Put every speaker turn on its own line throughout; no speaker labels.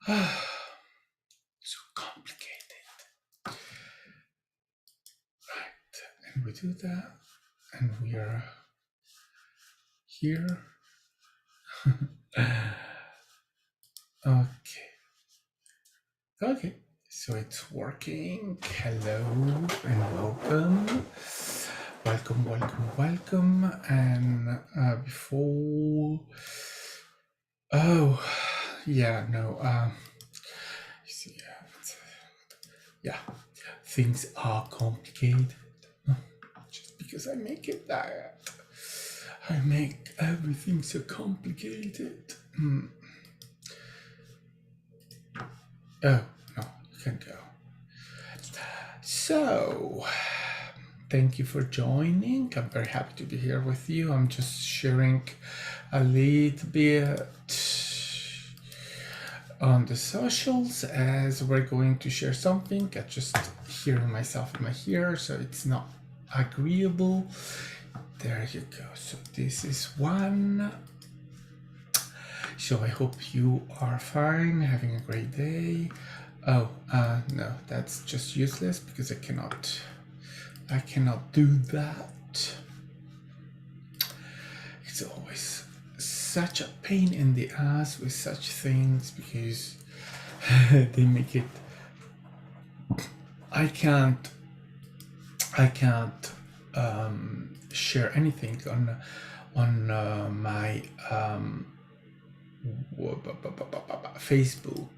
So complicated. Right, and we do that, and we are here. Okay. Okay, so it's working. Hello and welcome. Welcome. And before. Oh, yeah, no. You see, yeah, things are complicated. Just because I make it that. I make everything so complicated. Oh, no, you can go. So, thank you for joining. I'm very happy to be here with you. I'm just sharing a little bit on the socials as we're going to share something. I'm just hearing myself in my ear, so it's not agreeable. There you go. So this is one. So I hope you are fine, having a great day. Oh, no, that's just useless because I cannot do that. It's always such a pain in the ass with such things because they make it. I can't share anything on my Facebook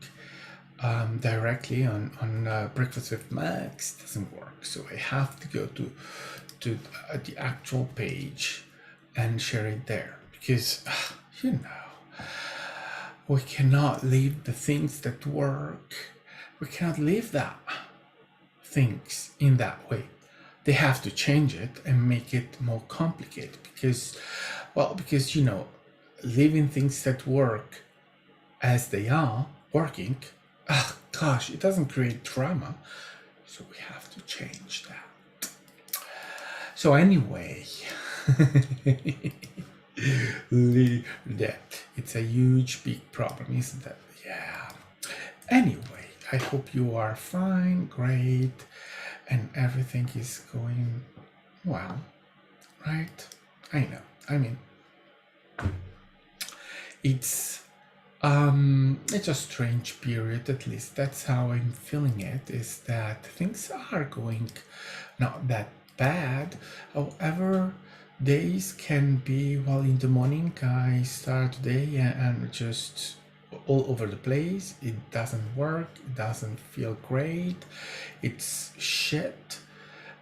directly on Breakfast with Max. Doesn't work, so I have to go to the actual page and share it there because you know we cannot leave the things that work. We cannot leave that things in that way. They have to change it and make it more complicated because you know, leaving things that work as they are working, gosh, it doesn't create drama. So we have to change that. So anyway, it's a huge, big problem, isn't it? Yeah. Anyway, I hope you are fine, great, and everything is going well, right? I know. I mean, it's a strange period, at least that's how I'm feeling it, is that things are going not that bad. However, days can be, well, in the morning I start the day and just all over the place. It doesn't work, it doesn't feel great, it's shit.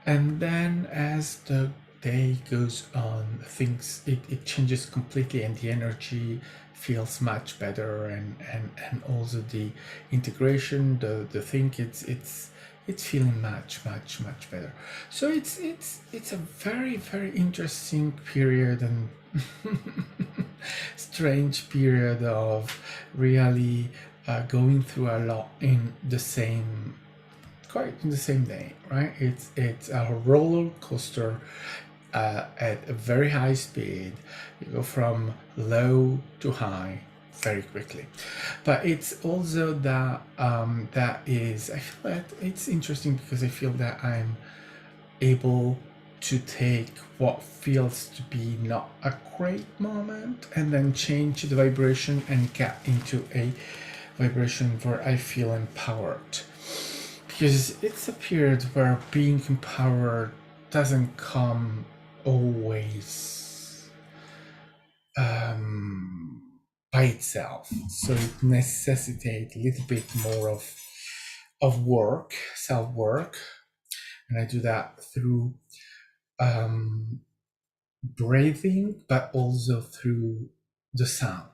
And then as the day goes on, things it changes completely and the energy feels much better, and also the integration, the thing, it's feeling much better. So it's a very interesting period and strange period of really going through a lot in the same day, right? It's a roller coaster at a very high speed. You go from low to high very quickly, but it's also that I feel that it's interesting because I feel that I'm able to take what feels to be not a great moment and then change the vibration and get into a vibration where I feel empowered, because it's a period where being empowered doesn't come always by itself. So it necessitates a little bit more of work, self work, and I do that through breathing, but also through the sound.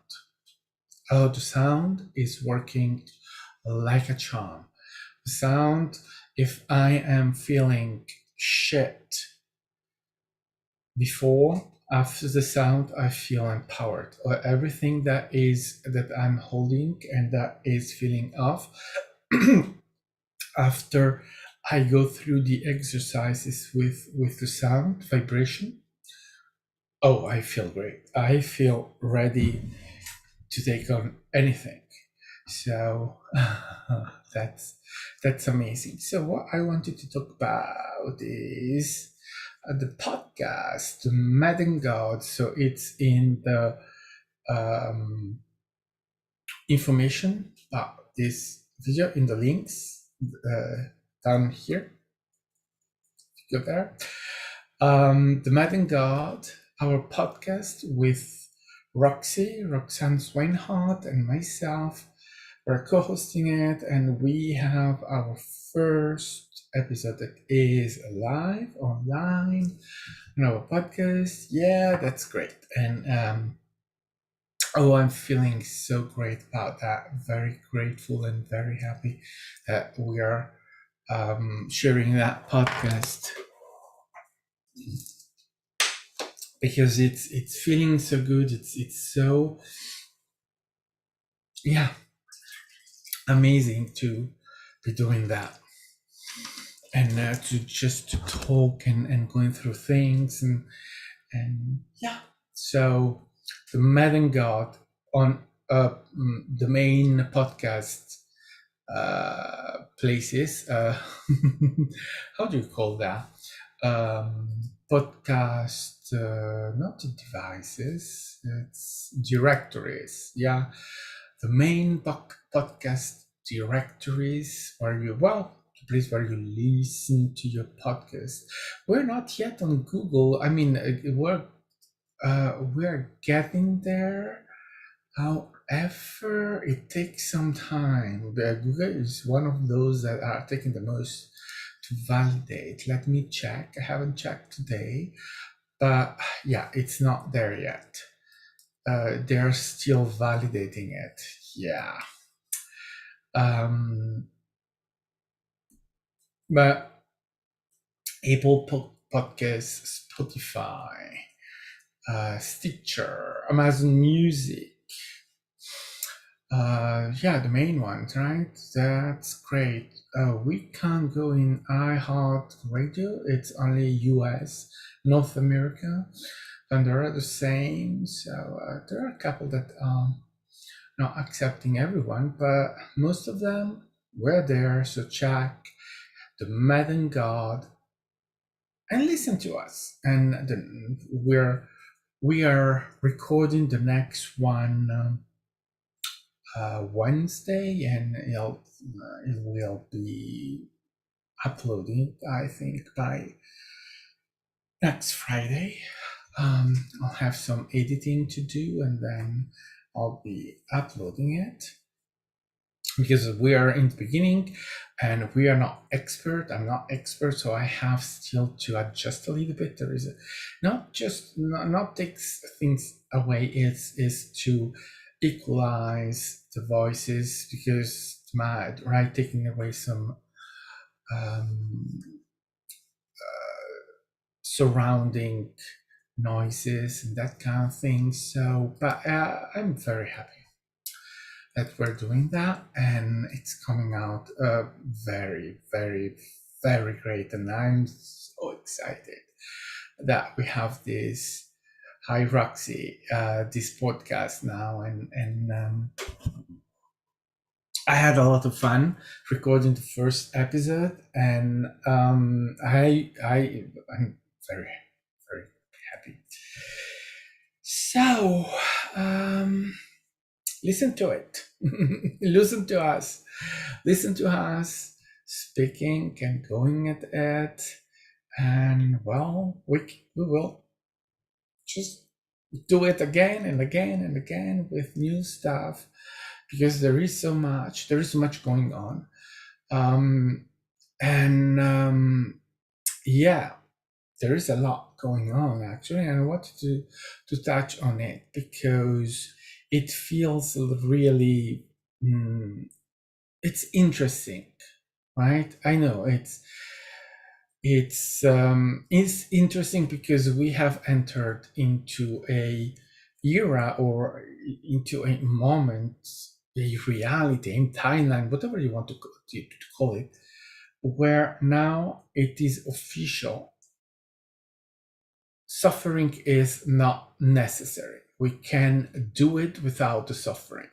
Oh, the sound is working like a charm. The sound, if I am feeling shit before, after the sound, I feel empowered. Or everything that I'm holding and that is feeling off, after I go through the exercises with the sound vibration, oh, I feel great. I feel ready to take on anything. So that's that's amazing. So what I wanted to talk about is the podcast, the Madden God. So it's in the um, information about this video in the links down here. Go there. The Madden God, our podcast with Roxanne Swinehart, and myself. We're co-hosting it, and we have our first episode that is live online on our podcast. Yeah, that's great. And oh, I'm feeling so great about that. Very grateful and very happy that we are sharing that podcast because it's feeling so good. It's so, yeah, amazing to be doing that, and to just to talk and going through things, and yeah. So the Madden God on the main podcast places. How do you call that? Podcast, not devices, it's directories. Yeah, the main podcast directories where you, well, the place where you listen to your podcast. We're not yet on Google. I mean, we're getting there. However, it takes some time. Google is one of those that are taking the most to validate. Let me check. I haven't checked today, but yeah, it's not there yet. They're still validating it. Yeah. But Apple Podcasts, Spotify, Stitcher, Amazon Music. Yeah, the main ones, right? That's great. We can't go in iHeart Radio. It's only US, North America, and they're the same. So there are a couple that are not accepting everyone, but most of them were there. So check the Madden God and listen to us. And we are recording the next one. Wednesday, and it will be uploading, I think, by next Friday. I'll have some editing to do, and then I'll be uploading it because we are in the beginning and we are not expert. I'm not expert, so I have still to adjust a little bit. There is not just not takes things away, is to equalize the voices, because my right, taking away some um, surrounding noises and that kind of thing. So, but I'm very happy that we're doing that, and it's coming out very, very, very great. And I'm so excited that we have this Hi Roxy, this podcast now, and I had a lot of fun recording the first episode, and I'm very, very happy. So listen to it. Listen to us speaking and going at it, and well, we will just do it again and again and again with new stuff, because there is so much going on. And yeah, there is a lot going on actually, and I wanted to touch on it because it feels really it's interesting, right? I know it's interesting because we have entered into a era, or into a moment, a reality, in Thailand, whatever you want to call it, where now it is official. Suffering is not necessary. We can do it without the suffering.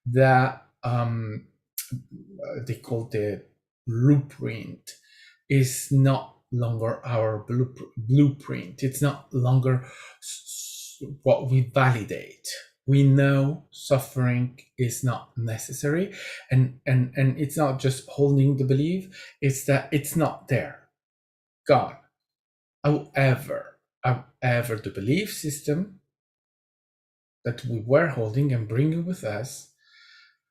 that they call the blueprint is not longer our blueprint. It's not longer what we validate. We know suffering is not necessary, and it's not just holding the belief, it's that it's not there, gone. However, the belief system that we were holding and bringing with us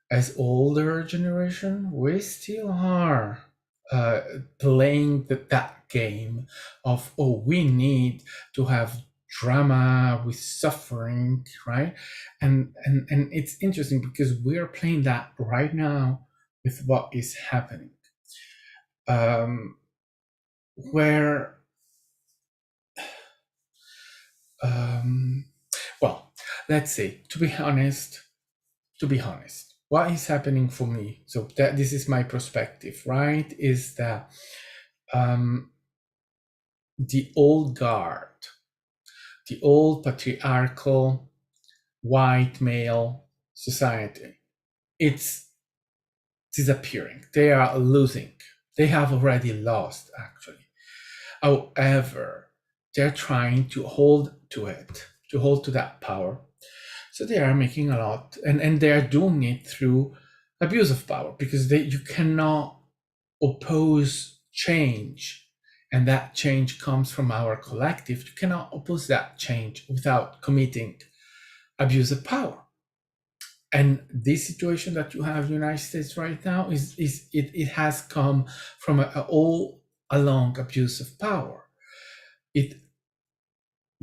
as older generation, we still are uh, playing that game of, oh, we need to have drama with suffering, right? And it's interesting because we're playing that right now with what is happening, um, where um, well, let's say, to be honest, what is happening for me, so that this is my perspective, right, is that um, the old guard, the old patriarchal white male society, it's disappearing. They are losing. They have already lost, actually. However, they're trying to hold to it, to hold to that power. So they are making a lot, and they are doing it through abuse of power, because you cannot oppose change, and that change comes from our collective. You cannot oppose that change without committing abuse of power. And this situation that you have in the United States right now it has come from a all along abuse of power. It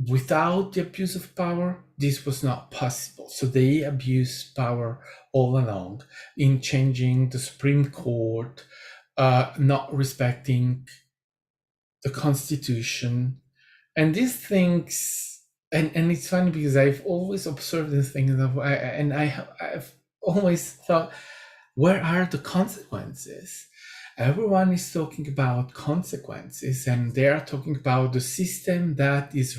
Without the abuse of power, this was not possible. So they abused power all along in changing the Supreme Court, not respecting the Constitution, and these things. And it's funny because I've always observed these things, and I've always thought, where are the consequences? Everyone is talking about consequences, and they are talking about the system that is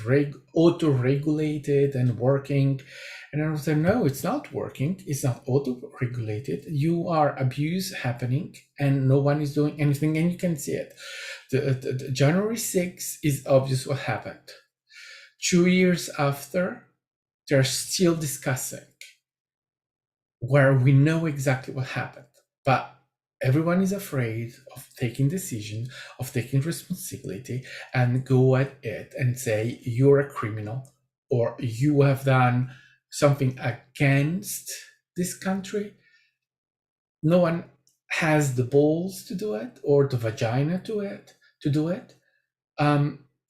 auto-regulated and working. And I was like, no, it's not working. It's not auto-regulated. You are abuse happening, and no one is doing anything, and you can see it. The January 6th is obvious what happened. 2 years after, they're still discussing, where we know exactly what happened. But everyone is afraid of taking decision, of taking responsibility, and go at it and say, you're a criminal, or you have done something against this country. No one has the balls to do it, or the vagina to do it.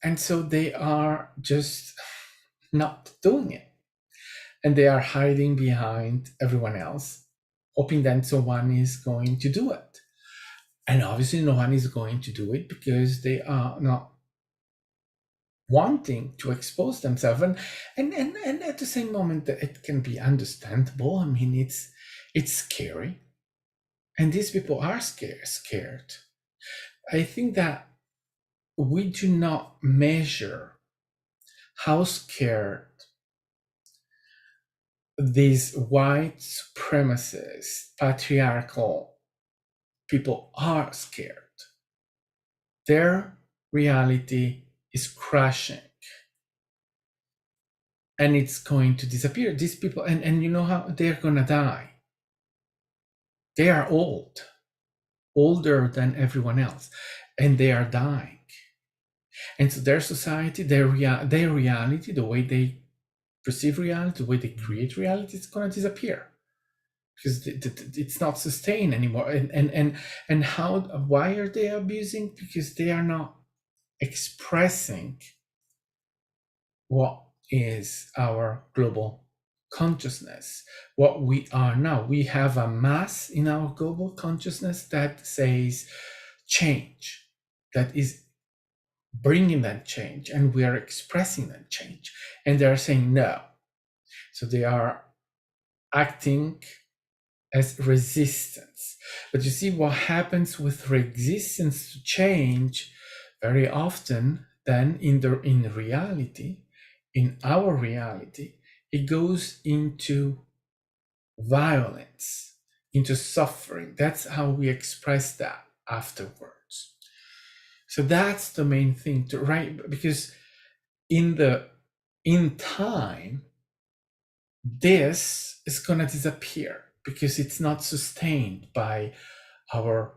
And so they are just not doing it. And they are hiding behind everyone else, hoping that someone is going to do it. And obviously, no one is going to do it because they are not wanting to expose themselves. And at the same moment, it can be understandable. I mean, it's scary, and these people are scared. I think that we do not measure how scared these white supremacist, patriarchal people are scared. Their reality is crashing, and it's going to disappear. These people, and you know how they're gonna die. They are old, older than everyone else, and they are dying. And so their society, their reality, the way they perceive reality, the way they create reality, it's gonna disappear, because it's not sustained anymore. And how, why are they abusing? Because they are not expressing what is our global consciousness, what we are now. We have a mass in our global consciousness that says change, that is bringing that change, and we are expressing that change, and they are saying no. So they are acting as resistance. But you see, what happens with resistance to change very often, then in reality, in our reality, it goes into violence, into suffering. That's how we express that afterwards. So that's the main thing to write, because in time, this is gonna disappear because it's not sustained by our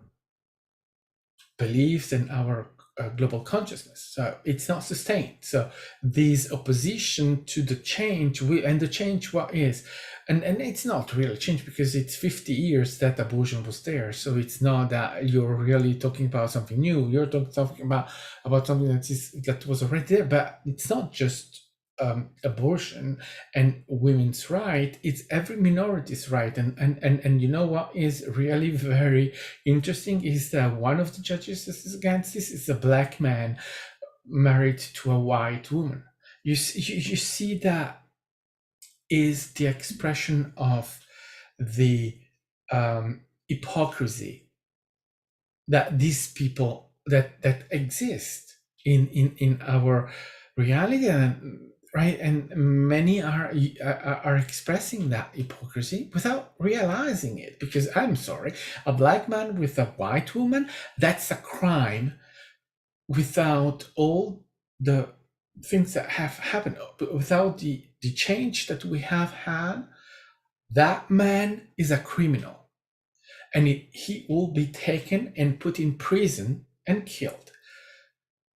beliefs and our global consciousness. So it's not sustained. So this opposition to the change, and the change what is, and it's not really change because it's 50 years that abortion was there. So it's not that you're really talking about something new. You're talking about something that was already there. But it's not just abortion and women's right. It's every minority's right. And you know what is really very interesting is that one of the judges that is against this is a black man married to a white woman. You see that is the expression of the hypocrisy that these people that exist in our reality, and right, and many are expressing that hypocrisy without realizing it, because I'm sorry, a black man with a white woman, that's a crime without all the things that have happened, without the change that we have had. That man is a criminal, and he will be taken and put in prison and killed,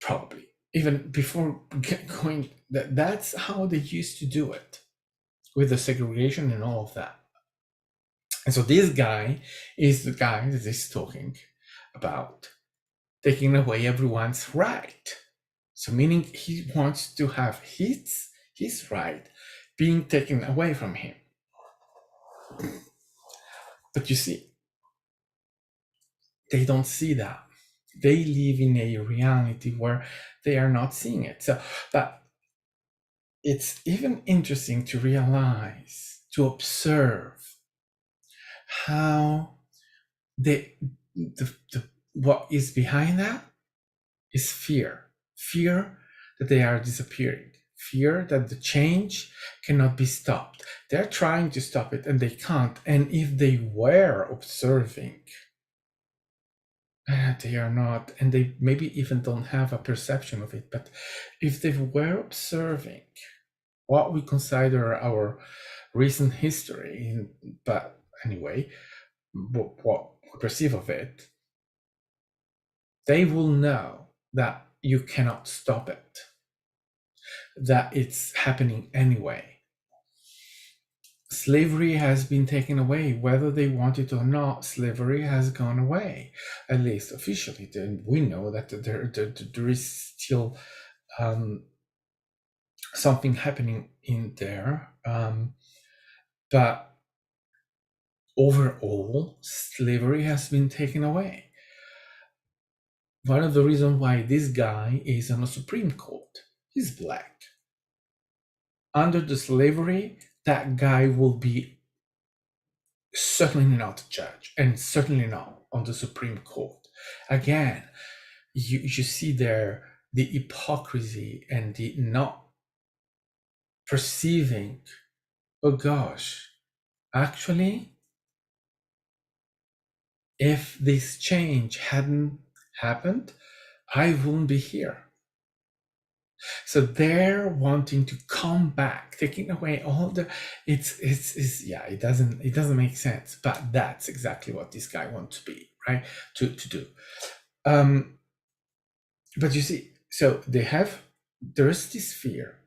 probably even before going. That's how they used to do it, with the segregation and all of that. And so this guy is the guy that is talking about taking away everyone's right. So meaning he wants to have his right being taken away from him. But you see, they don't see that. They live in a reality where they are not seeing it. So that it's even interesting to realize, to observe how the what is behind that is fear that they are disappearing, fear that the change cannot be stopped. They're trying to stop it and they can't. And if they were observing, they are not, and they maybe even don't have a perception of it, but if they were observing what we consider our recent history, but anyway, what we perceive of it, they will know that you cannot stop it, that it's happening anyway. Slavery has been taken away, whether they want it or not. Slavery has gone away, at least officially. Then we know that there is still something happening in there, but overall, slavery has been taken away. One of the reasons why this guy is on the Supreme Court, he's black. Under the slavery, that guy will be certainly not a judge, and certainly not on the Supreme Court. Again, you see there the hypocrisy and the not perceiving, oh gosh, actually, if this change hadn't happened, I wouldn't be here. So they're wanting to come back, taking away all the yeah, it doesn't make sense, but that's exactly what this guy wants to be, right? To do. But you see, so there's this fear.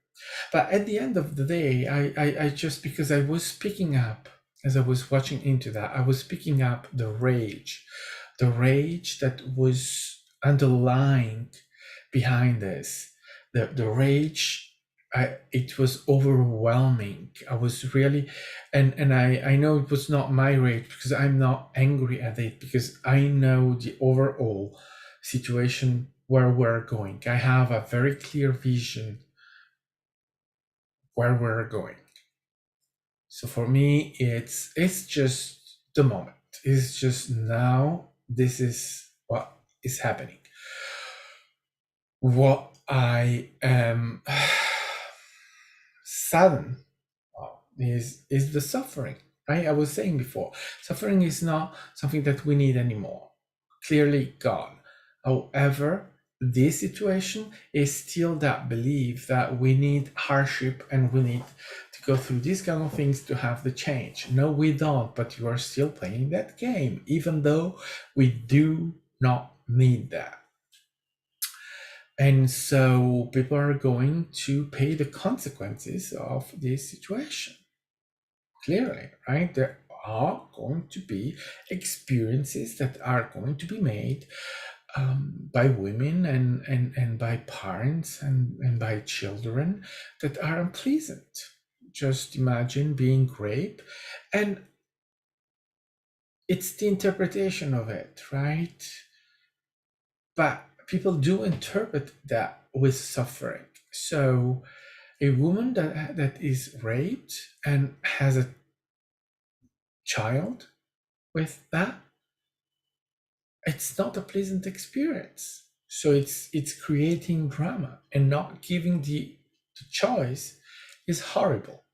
But at the end of the day, I just, because I was picking up, as I was watching into that, I was picking up the rage that was underlying behind this, the rage. It was overwhelming. I was really, and I know it was not my rage, because I'm not angry at it, because I know the overall situation where we're going. I have a very clear vision where we're going. So for me, it's just the moment. It's just now. This is what is happening. What I am saddened of is the suffering. right? I was saying before, suffering is not something that we need anymore. Clearly gone. However, this situation is still that belief that we need hardship and we need to go through these kind of things to have the change. No, we don't, but you are still playing that game, even though we do not need that. And so people are going to pay the consequences of this situation. Clearly, right? There are going to be experiences that are going to be made by women and by parents and by children that are unpleasant. Just imagine being raped, and it's the interpretation of it, right? But people do interpret that with suffering. So a woman that is raped and has a child with that, it's not a pleasant experience. So it's creating drama, and not giving the choice is horrible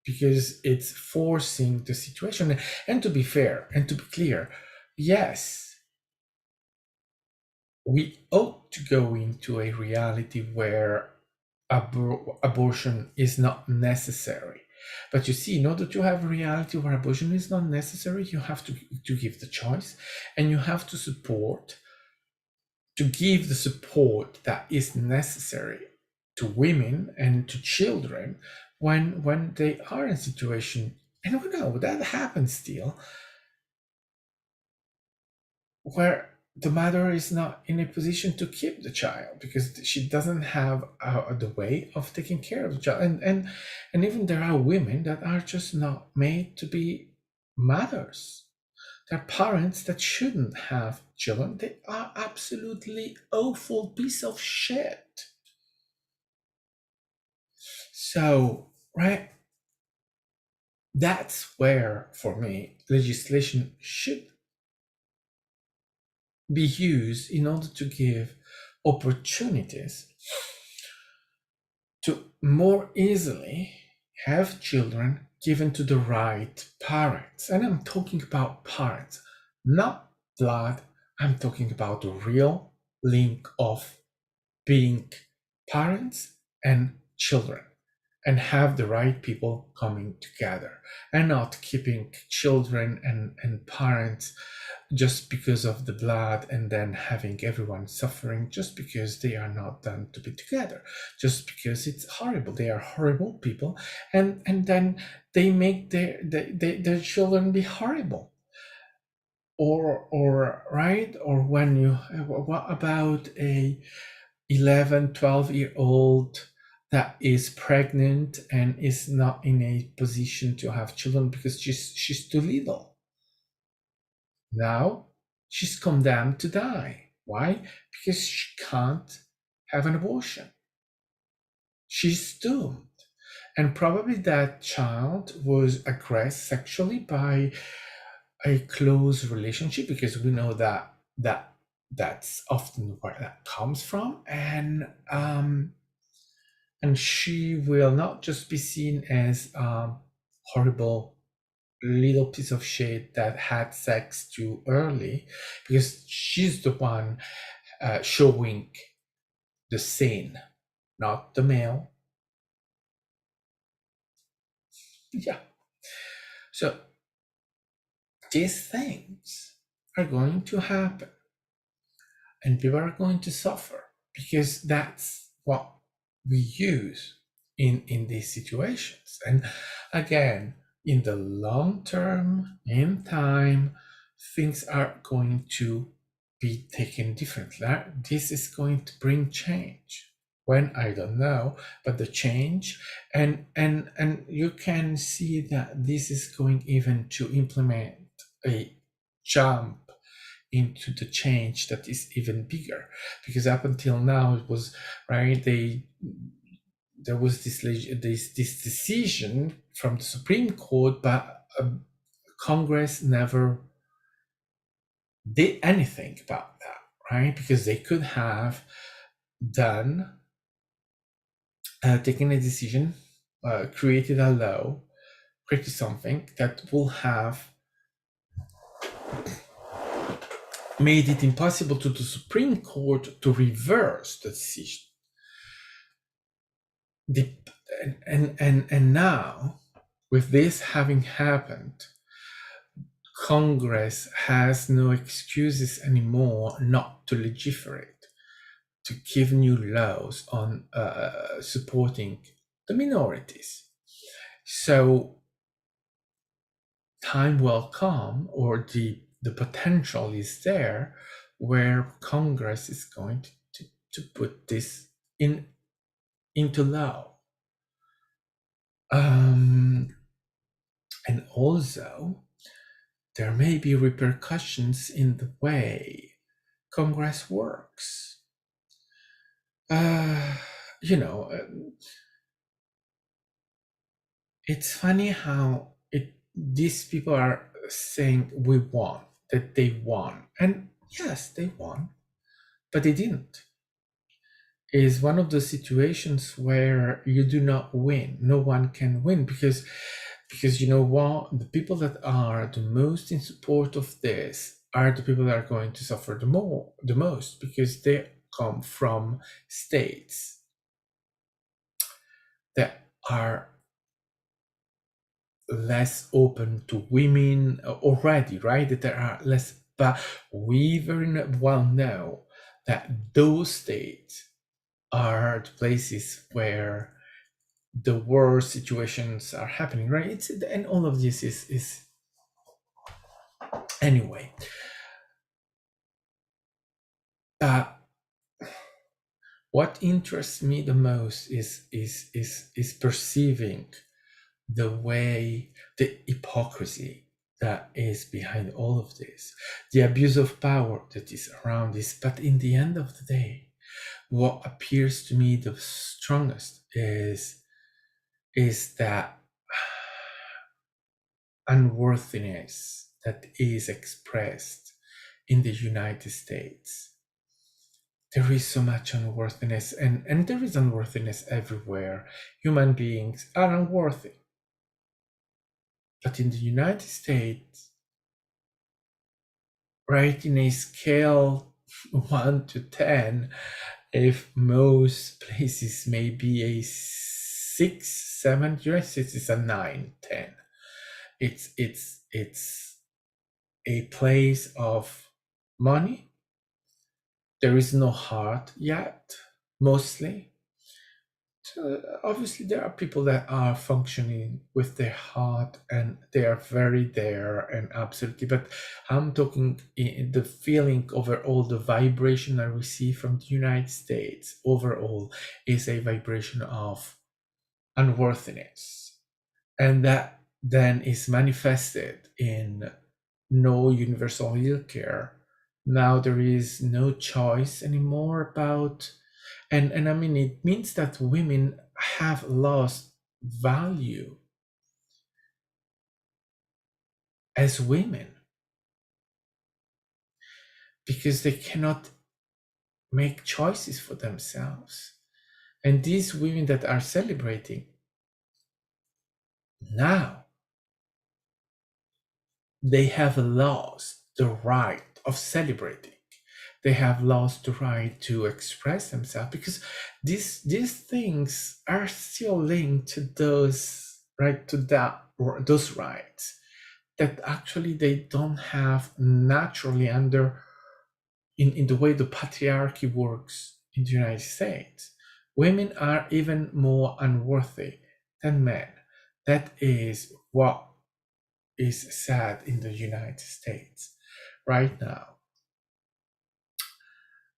because it's forcing the situation. And to be fair and to be clear, yes, we ought to go into a reality where abortion is not necessary. But you see, in order to have a reality where abortion is not necessary, you have to give the choice, and you have to give the support that is necessary to women and to children when they are in a situation, and we know that happens still, where the mother is not in a position to keep the child because she doesn't have the way of taking care of the child, and even there are women that are just not made to be mothers. They're parents that shouldn't have children. They are absolutely awful piece of shit. So, right, that's where, for me, legislation should be used in order to give opportunities to more easily have children given to the right parents. And I'm talking about parents, not blood. I'm talking about the real link of being parents and children, and have the right people coming together, and not keeping children and parents just because of the blood, and then having everyone suffering just because they are not done to be together, just because it's horrible. They are horrible people, and then they make their children be horrible. Or right, or when you, what about a 11, 12-year old that is pregnant and is not in a position to have children because she's too little? Now she's condemned to die. Why? Because she can't have an abortion. She's doomed. And probably that child was aggressed sexually by a close relationship, because we know that's often where that comes from. And she will not just be seen as horrible little piece of shit that had sex too early, because she's the one showing the scene, not the male. Yeah. So these things are going to happen, and people are going to suffer, because that's what we use in these situations. And again, in the long term, in time, things are going to be taken differently. This is going to bring change. When, I don't know, but the change, and you can see that this is going even to implement a jump into the change that is even bigger, because up until now it was right. There was this decision from the Supreme Court, but Congress never did anything about that, right? Because they could have taken a decision, created a law created something that will have made it impossible to the Supreme Court to reverse the decision. The, and now, with this having happened, Congress has no excuses anymore not to legislate, to give new laws on supporting the minorities. So time will come, or the potential is there, where Congress is going to put this into law. And also, there may be repercussions in the way Congress works. Uh, you know, it's funny how these people are saying we won, that they won. And yes, they won, but they didn't. Is one of the situations where you do not win. No one can win because you know what? The people that are the most in support of this are the people that are going to suffer the most, because they come from states that are less open to women already, right? That there are less, but we very well know that those states are the places where the worst situations are happening, right? And all of this is anyway. What interests me the most is perceiving the way, the hypocrisy that is behind all of this, the abuse of power that is around this. But in the end of the day, what appears to me the strongest is that unworthiness that is expressed in the United States. There is so much unworthiness, and there is unworthiness everywhere. Human beings are unworthy. But in the United States, right, in a scale 1 to 10, if most places may be a 6, 7, United States is a 9, 10. It's a place of money. There is no heart yet, mostly. So obviously, there are people that are functioning with their heart and they are very there and absolutely. But I'm talking in the feeling overall, the vibration I receive from the United States overall is a vibration of unworthiness. And that then is manifested in no universal health care. Now there is no choice anymore about, and I mean, it means that women have lost value as women because they cannot make choices for themselves. And these women that are celebrating now, they have lost the right of celebrating. They have lost the right to express themselves because these things are still linked to those right, to that, or those rights that actually they don't have naturally under in the way the patriarchy works in the United States. Women are even more unworthy than men. That is what is sad in the United States right now.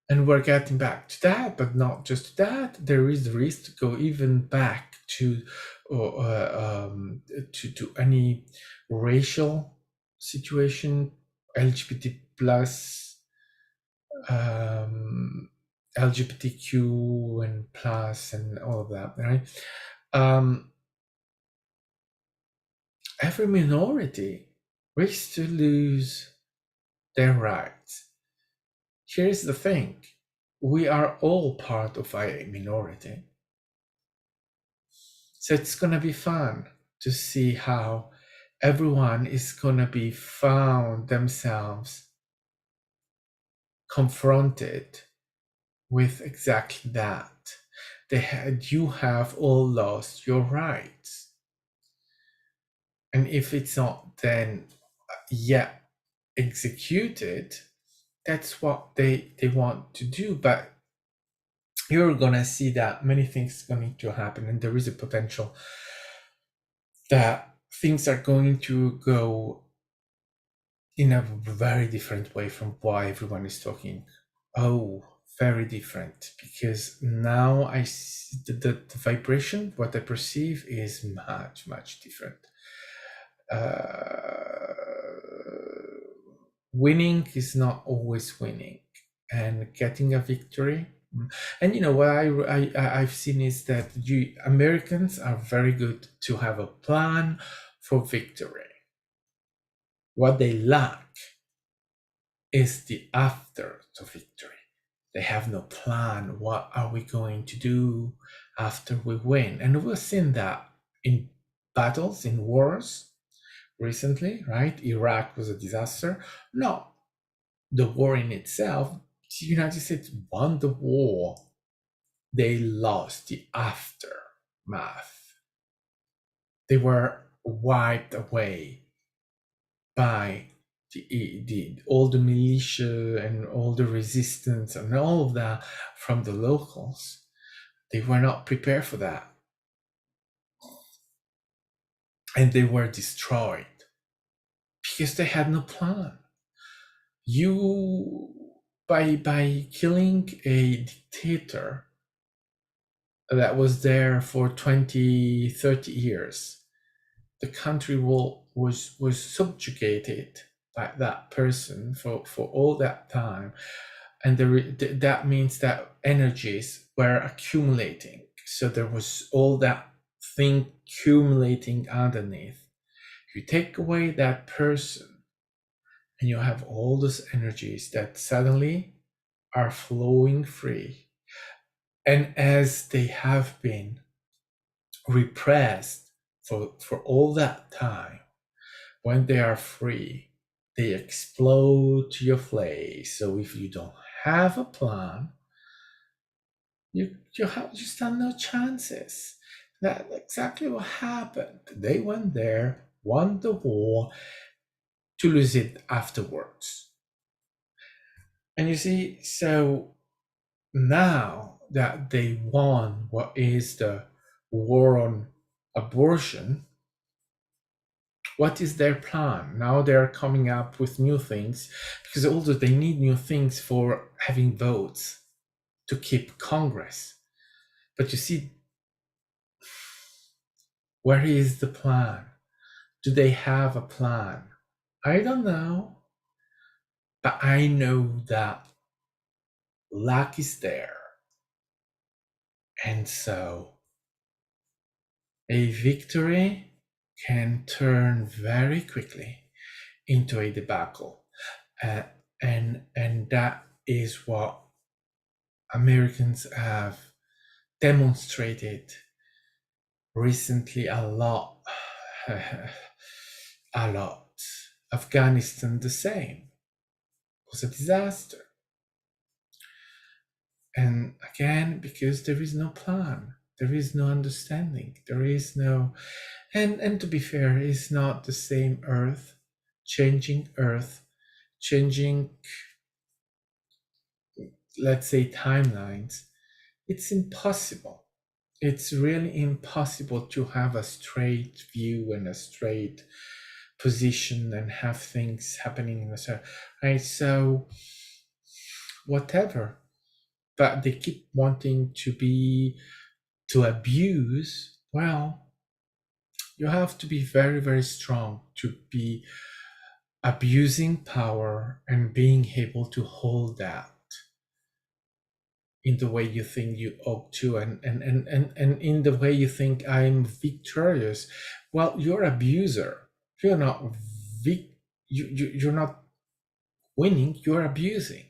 And we're getting back to that, but not just that. There is the risk to go even back to any racial situation, LGBT plus, LGBTQ and plus, and all of that, right? Every minority risks to lose their rights. Here's the thing. We are all part of a minority. So it's going to be fun. to see how everyone is going to be found themselves confronted with exactly that. You have all lost your rights. And if it's not then yet executed, that's what they want to do. But you're gonna see that many things are going to happen, and there is a potential that things are going to go in a very different way from why everyone is talking. Oh, very different, because now I see the vibration, what I perceive is much different. uh, Winning is not always winning, and getting a victory. And you know what I've seen is that Americans are very good to have a plan for victory. What they lack is the after to victory. They have no plan. What are we going to do after we win? And we've seen that in battles, in wars recently, right? Iraq was a disaster. No, the war in itself, the United States won the war. They lost the aftermath. They were wiped away by all the militia and all the resistance and all of that from the locals. They were not prepared for that. And they were destroyed because they had no plan. You, by killing a dictator that was there for 20, 30 years, the country was subjugated by that person for all that time. And that means that energies were accumulating. So there was all that thing accumulating underneath. You take away that person, and you have all those energies that suddenly are flowing free. And as they have been repressed for all that time, when they are free, they explode to your face. So if you don't have a plan, you stand no chances. That's exactly what happened. They went there, won the war, to lose it afterwards. And you see, so now that they won what is the war on abortion, what is their plan? Now they're coming up with new things, because also they need new things for having votes to keep Congress. But you see, where is the plan? Do they have a plan? I don't know. But I know that luck is there. And so a victory can turn very quickly into a debacle. And that is what Americans have demonstrated recently a lot. A lot. Afghanistan, the same. It was a disaster. And again, because there is no plan, there is no understanding, there is no, and to be fair, it's not the same Earth, changing, let's say, timelines. It's impossible. It's really impossible to have a straight view and a straight position and have things happening in a certain, right? So whatever, but they keep wanting to abuse. Well, you have to be very, very strong to be abusing power and being able to hold that in the way you think you ought to, and in the way you think I'm victorious. Well, you're an abuser. You're not you're not winning, you're abusing.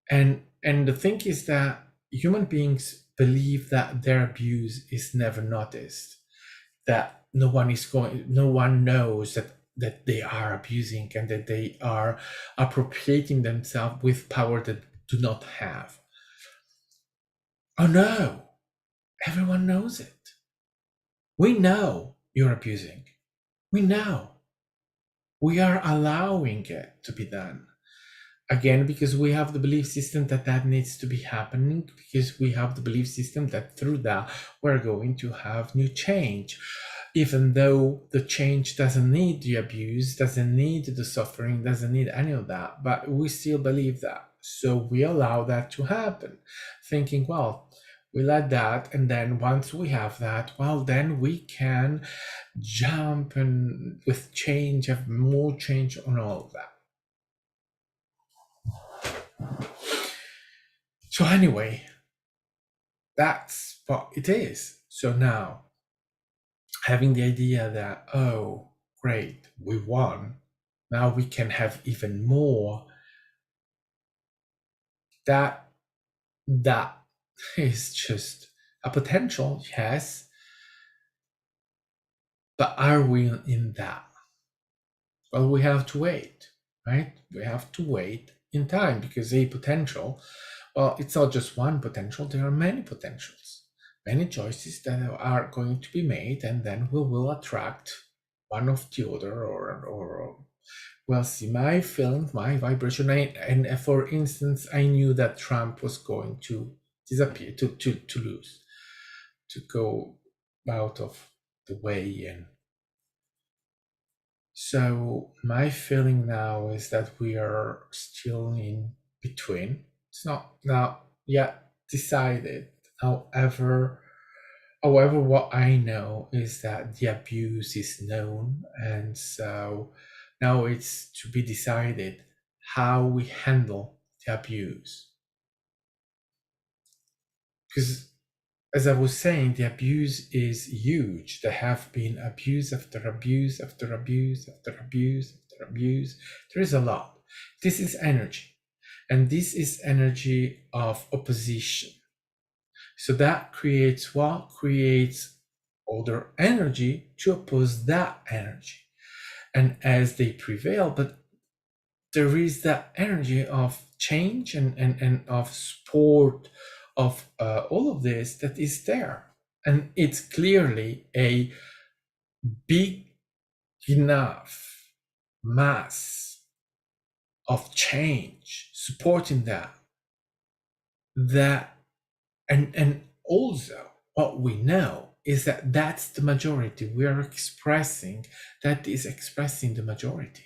And the thing is that human beings believe that their abuse is never noticed, that no one knows that they are abusing and that they are appropriating themselves with power that do not have. Oh no, everyone knows it. We know you're abusing. We know. We are allowing it to be done. Again, because we have the belief system that needs to be happening, because we have the belief system that through that we're going to have new change, even though the change doesn't need the abuse, doesn't need the suffering, doesn't need any of that, but we still believe that. So we allow that to happen, thinking, well, we let that, and then once we have that, well, then we can jump and with change, have more change on all of that. So anyway, that's what it is. So now, having the idea that, oh, great, we won, now we can have even more, that that is just a potential, yes, but are we in that? Well, we have to wait, right? We have to wait in time, because a potential, well, it's not just one potential, there are many potentials, many choices that are going to be made, and then we will attract one of the other, or well, see, my feeling, my vibration, and for instance, I knew that Trump was going to disappear, to lose, to go out of the way. And so my feeling now is that we are still in between. It's not yet decided. However, what I know is that the abuse is known, and so now it's to be decided how we handle the abuse. Because as I was saying, the abuse is huge. There have been abuse after abuse after abuse after abuse after abuse. There is a lot. This is energy. And this is energy of opposition. So that creates what? Creates other energy to oppose that energy. And as they prevail, but there is that energy of change and of support of all of this that is there. And it's clearly a big enough mass of change supporting that and also what we know is that that's the majority we are expressing, that is expressing the majority,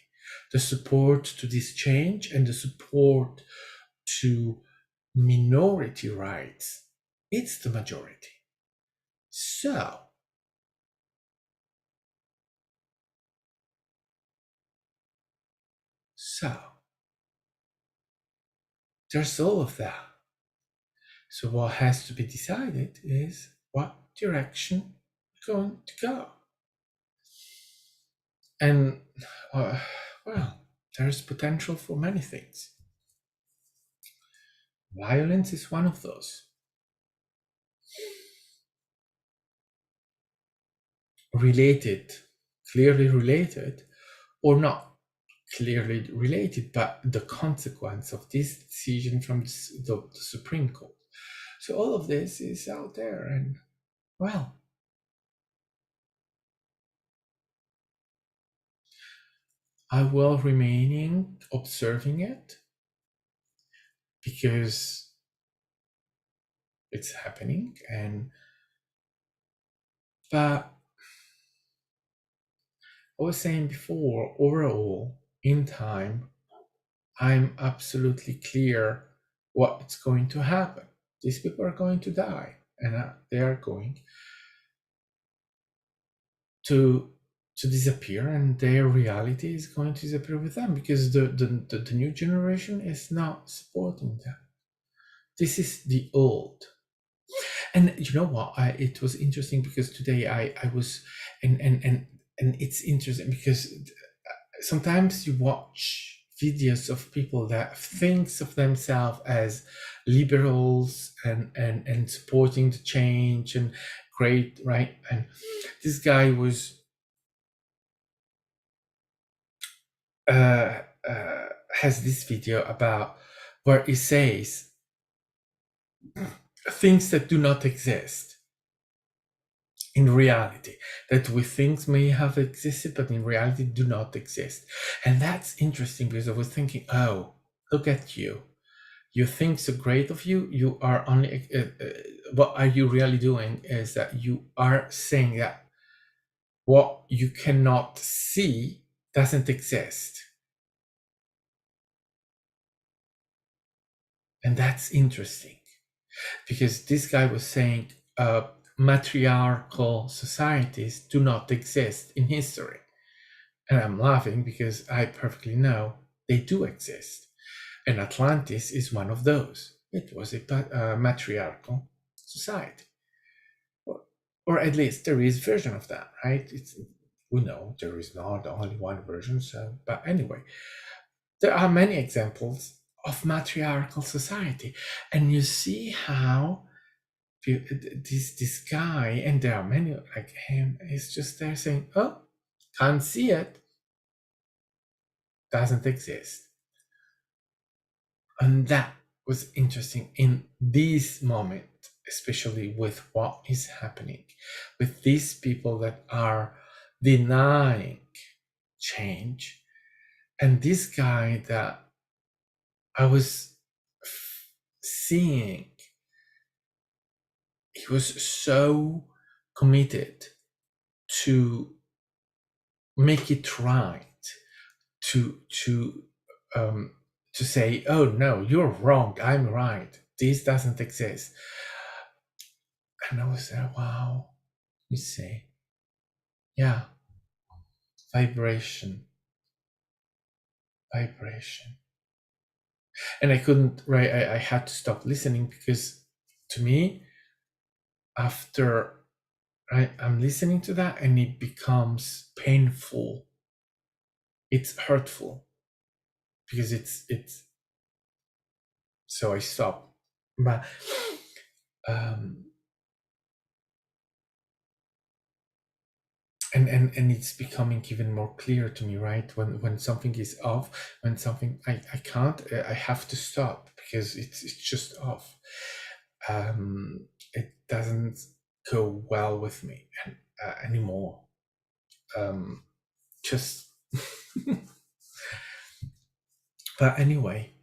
the support to this change and the support to minority rights. It's the majority. So there's all of that. So what has to be decided is what direction we're going to go. And well, there's potential for many things. Violence is one of those. Related, clearly related, or not clearly related, but the consequence of this decision from the Supreme Court. So all of this is out there, and well, I will remaining observing it because it's happening, and but I was saying before, overall, in time, I'm absolutely clear what's going to happen. These people are going to die, and they are going to disappear, and their reality is going to disappear with them, because the new generation is not supporting them. This is the old. And you know what? It was interesting because today I was and it's interesting because sometimes you watch videos of people that thinks of themselves as liberals and supporting the change and great, right? And this guy was uh, uh, has this video about where he says things that do not exist in reality, that we think may have existed, but in reality do not exist. And that's interesting because I was thinking, oh, look at you. You think so great of you. You are only, what are you really doing is that you are saying that what you cannot see doesn't exist. And that's interesting because this guy was saying matriarchal societies do not exist in history. And I'm laughing because I perfectly know they do exist. And Atlantis is one of those. It was a matriarchal society. Or at least there is a version of that, right? We know there is not only one version. So, but anyway, there are many examples of matriarchal society, and you see how this guy, and there are many like him, is just there saying, "Oh, can't see it, doesn't exist," and that was interesting in this moment, especially with what is happening with these people that are denying change. And this guy that I was seeing, he was so committed to make it right, to to um, to say, "Oh no, you're wrong. I'm right. This doesn't exist." And I was there. Wow, you see, yeah, vibration, vibration. And I couldn't. Right, I had to stop listening because, to me, after I'm listening to that, and it becomes painful. It's hurtful because it's. So I stop. But um, and it's becoming even more clear to me, right? When something is off, when something I can't, I have to stop because it's just off. It doesn't go well with me anymore. Just but anyway,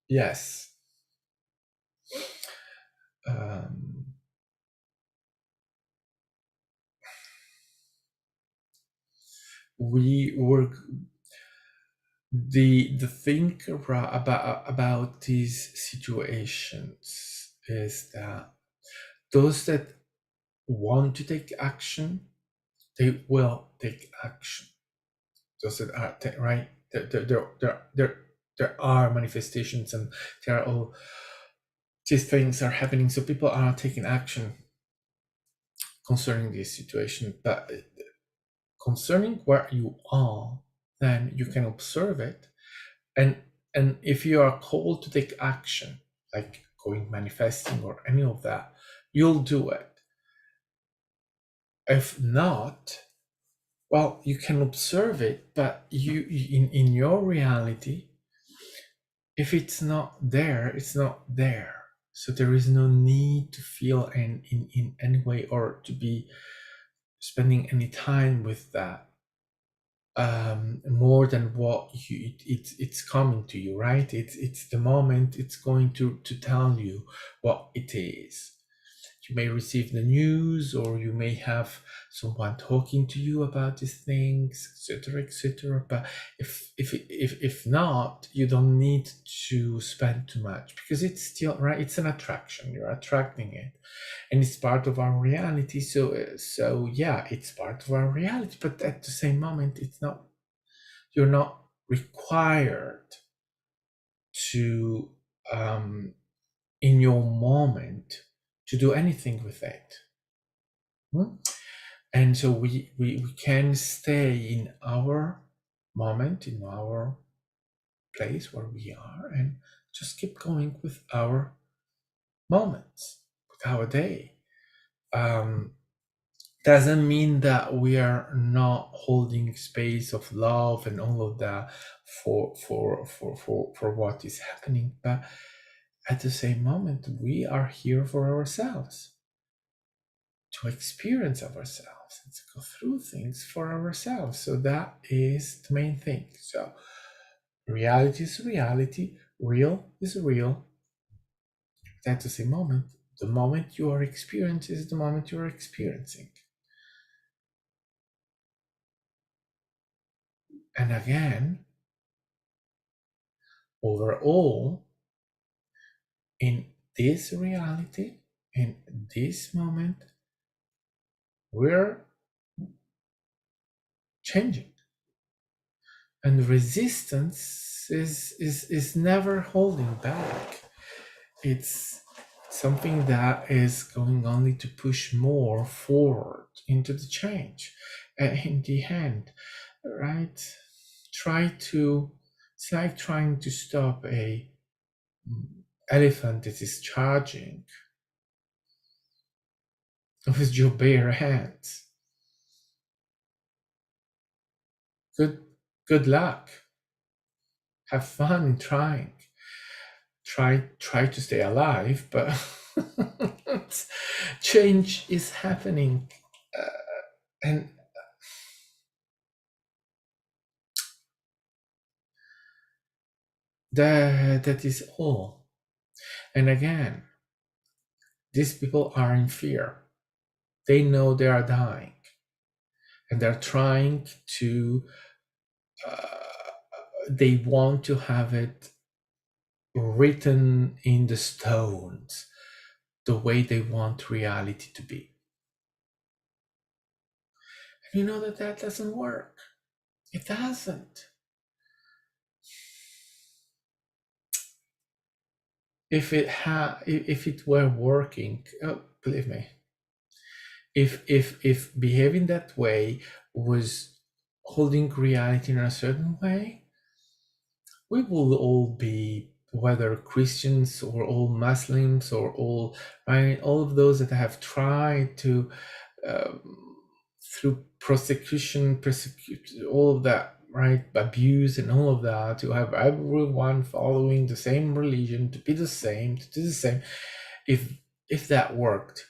yes. Um, we were the thing about these situations is that those that want to take action, they will take action. Those that are right, there are manifestations, and there are all these things are happening. So people are taking action concerning this situation, but concerning where you are, then you can observe it, and if you are called to take action, like going manifesting or any of that, you'll do it. If not, well, you can observe it, but you in your reality, if it's not there, it's not there. So there is no need to feel in any way or to be spending any time with that, more than what it's coming to you, right? It's the moment it's going to tell you what it is. You may receive the news, or you may have someone talking to you about these things, etc., etc. But if not, you don't need to spend too much, because it's still right. It's an attraction. You're attracting it, and it's part of our reality. So yeah, it's part of our reality. But at the same moment, it's not. You're not required to, in your moment, to do anything with it. And so we can stay in our moment, in our place where we are, and just keep going with our moments, with our day. doesn't mean that we are not holding space of love and all of that for what is happening, but at the same moment we are here for ourselves, to experience ourselves and to go through things for ourselves. So that is the main thing. So reality is reality, real is real. At the same moment, the moment you are experiencing is the moment you are experiencing. And again, overall, in this reality, in this moment, we're changing. And resistance is never holding back. It's something that is going only to push more forward into the change. And in the end, right? It's like trying to stop a elephant that is charging with your bare hands. Good, good luck. Have fun in trying. Try to stay alive, but change is happening, and that is all. And again, these people are in fear. They know they are dying, and they're trying to. They want to have it written in the stones the way they want reality to be. And you know that doesn't work. It doesn't. If it were working, oh, believe me, if behaving that way was holding reality in a certain way, we will all be, whether Christians or all Muslims or all, right, all of those that have tried to, through prosecution, persecute, all of that, right, abuse and all of that, to have everyone following the same religion, to be the same, to do the same. If that worked,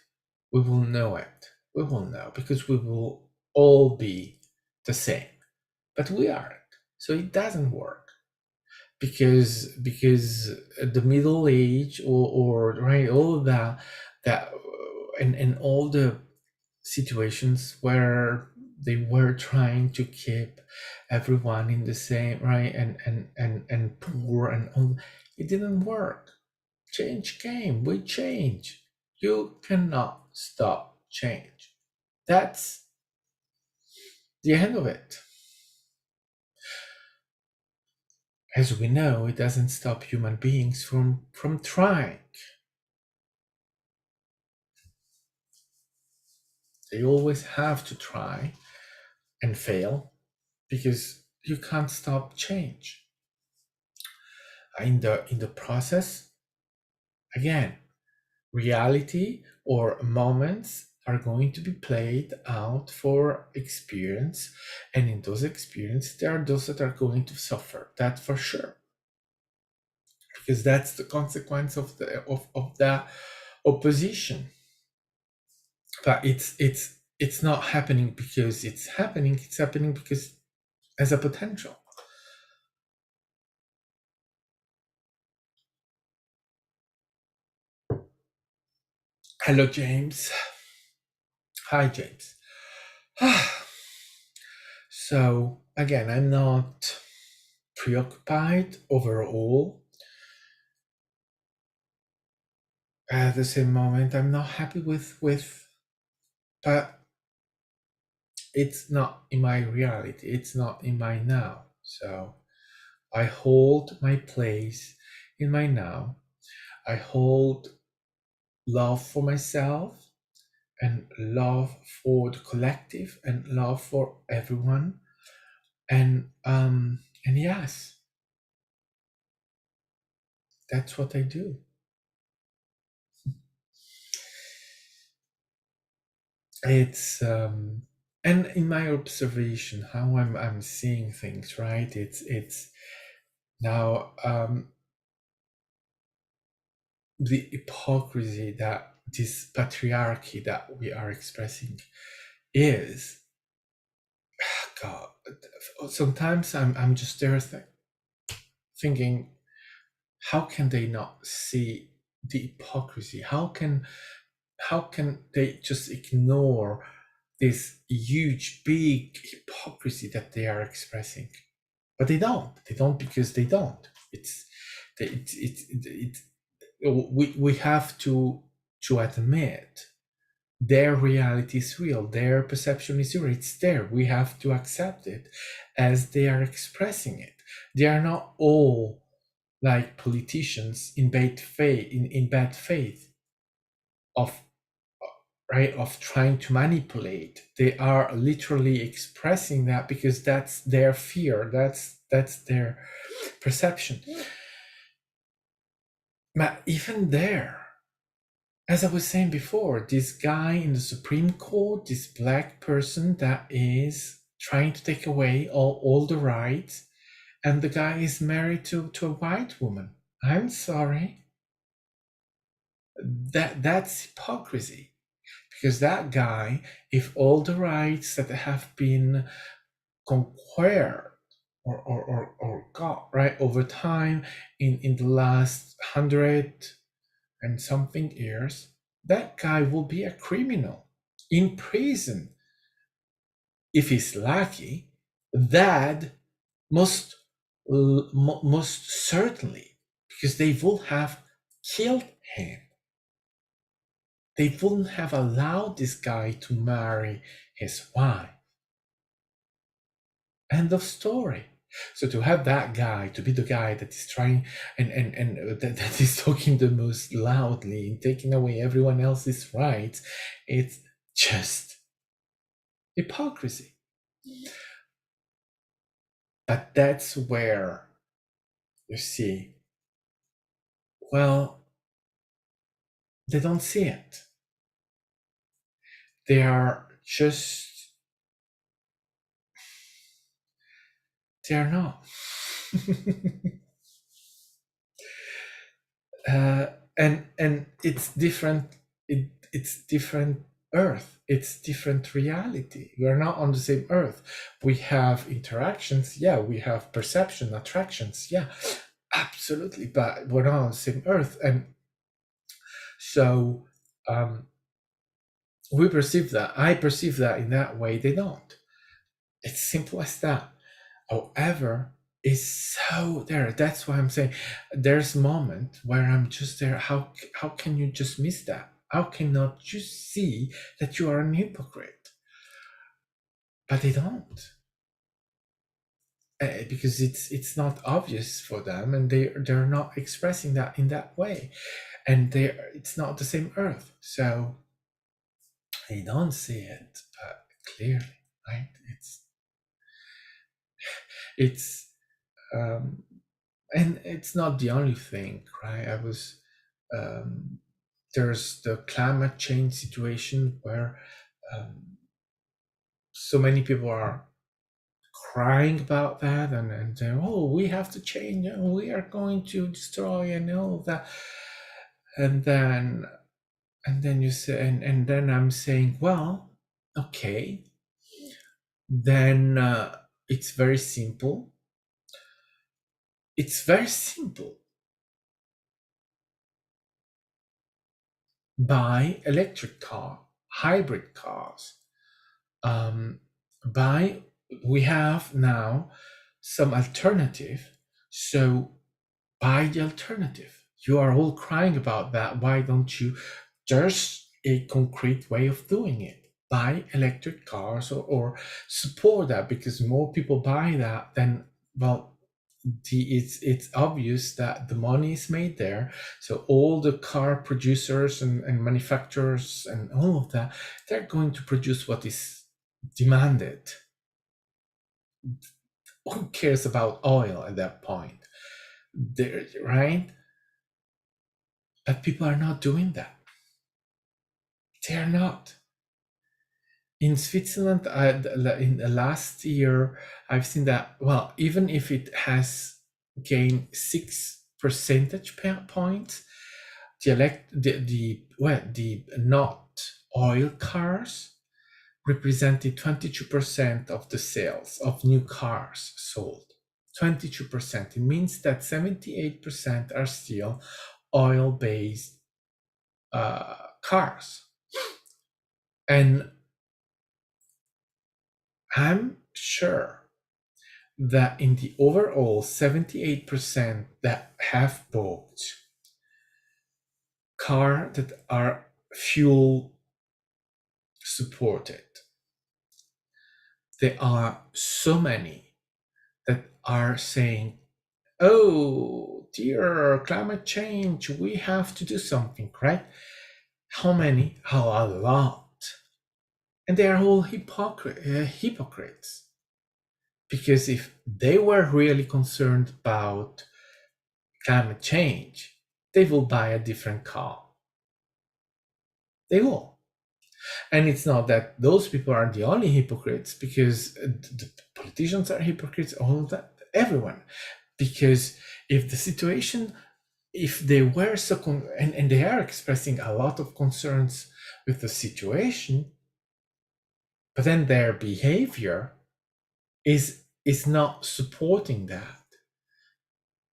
we will know it. We will know, because we will all be the same. But we aren't. So it doesn't work, because the Middle Age, or right, all of that and all the situations where they were trying to keep everyone in the same, right, and poor and all, it didn't work. Change came. We change. You cannot stop change. That's the end of it. As we know, it doesn't stop human beings from trying. They always have to try and fail, because you can't stop change. In the process, again, reality or moments are going to be played out for experience, and in those experiences there are those that are going to suffer, that for sure, because that's the consequence of that opposition. But it's not happening because it's happening. It's happening because as a potential. Hello, James. Hi, James. So again, I'm not preoccupied overall. At the same moment, I'm not happy with, but it's not in my reality. It's not in my now. So I hold my place in my now. I hold love for myself, and love for the collective, and love for everyone. And yes, that's what I do. it's and in my observation, how I'm seeing things, right? It's now the hypocrisy that this patriarchy that we are expressing is, God. Sometimes I'm just there thinking, how can they not see the hypocrisy? How can they just ignore this huge, big hypocrisy that they are expressing? But they don't. They don't because they don't. It's we have to admit their reality is real. Their perception is real. It's there. We have to accept it as they are expressing it. They are not all like politicians in bad faith of right of trying to manipulate. They are literally expressing that because that's their fear, that's their perception. But even there, as I was saying before, this guy in the Supreme Court, this black person that is trying to take away all the rights, and the guy is married to a white woman. I'm sorry, that's hypocrisy. Because that guy, if all the rights that have been conquered or got right over time in the last 100 and something years, that guy will be a criminal in prison if he's lucky. That most most certainly, because they will have killed him. They wouldn't have allowed this guy to marry his wife. End of story. So to have that guy to be the guy that is trying and that is talking the most loudly and taking away everyone else's rights, it's just hypocrisy. But that's where you see, well, they don't see it. They are just, they are not. uh, and it's different. It's different earth. It's different reality. We're not on the same earth. We have interactions, yeah. We have perception, attractions, yeah, absolutely. But we're not on the same earth, and so we perceive that. I perceive that in that way. They don't. It's simple as that. However, it's so there. That's why I'm saying there's a moment where I'm just there. How can you just miss that? How cannot you see that you are an hypocrite? But they don't, because it's not obvious for them, and they're not expressing that in that way, and it's not the same earth, so they don't see it clearly, right? It's um, and it's not the only thing, right? Um, there's the climate change situation where um, so many people are crying about that and saying, oh, we have to change, and we are going to destroy and all that. And then you say, and then I'm saying, well, okay, then it's very simple. It's very simple. Buy electric car, hybrid cars. Um, buy. We have now some alternative. So buy the alternative. You are all crying about that. Why don't you? There's a concrete way of doing it. Buy electric cars or support that, because more people buy that, then, well, it's obvious that the money is made there. So all the car producers and manufacturers and all of that, they're going to produce what is demanded. Who cares about oil at that point? There, right? But people are not doing that. They are not. In Switzerland, in the last year, I've seen that, well, even if it has gained 6 percentage points, the not oil cars represented 22% of the sales of new cars sold. 22%. It means that 78% are still oil-based cars. And I'm sure that in the overall 78% that have bought cars that are fuel supported, there are so many that are saying, oh dear, climate change, we have to do something, right? How many? How a lot. And they are all hypocrites. Because if they were really concerned about climate change, they will buy a different car. They will. And it's not that those people are the only hypocrites, because the politicians are hypocrites, all of that, everyone. Because if the situation, if they were so, and they are expressing a lot of concerns with the situation, but then their behavior is not supporting that.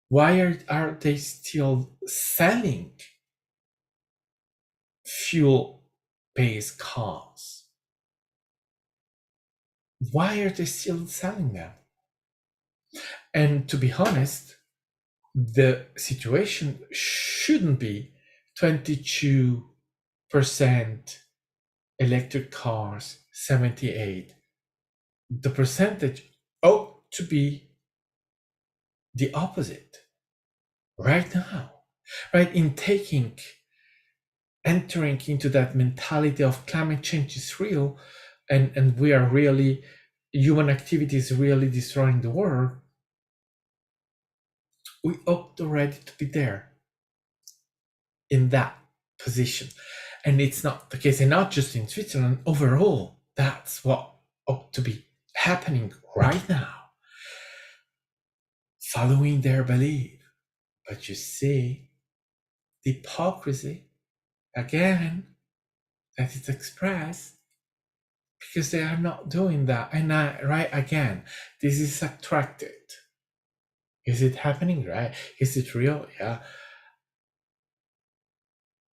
Why are they still selling fuel-based cars? Why are they still selling them? And to be honest, the situation shouldn't be 22% electric cars, 78. The percentage ought to be the opposite right now, right? In entering into that mentality of climate change is real, and we are really, human activity is really destroying the world, we ought already to be there in that position. And it's not the case, and not just in Switzerland, overall, that's what ought to be happening right now, following their belief. But you see, the hypocrisy, again, that is expressed, because they are not doing that. And right, again, this is attracted. Is it happening, right? Is it real? Yeah.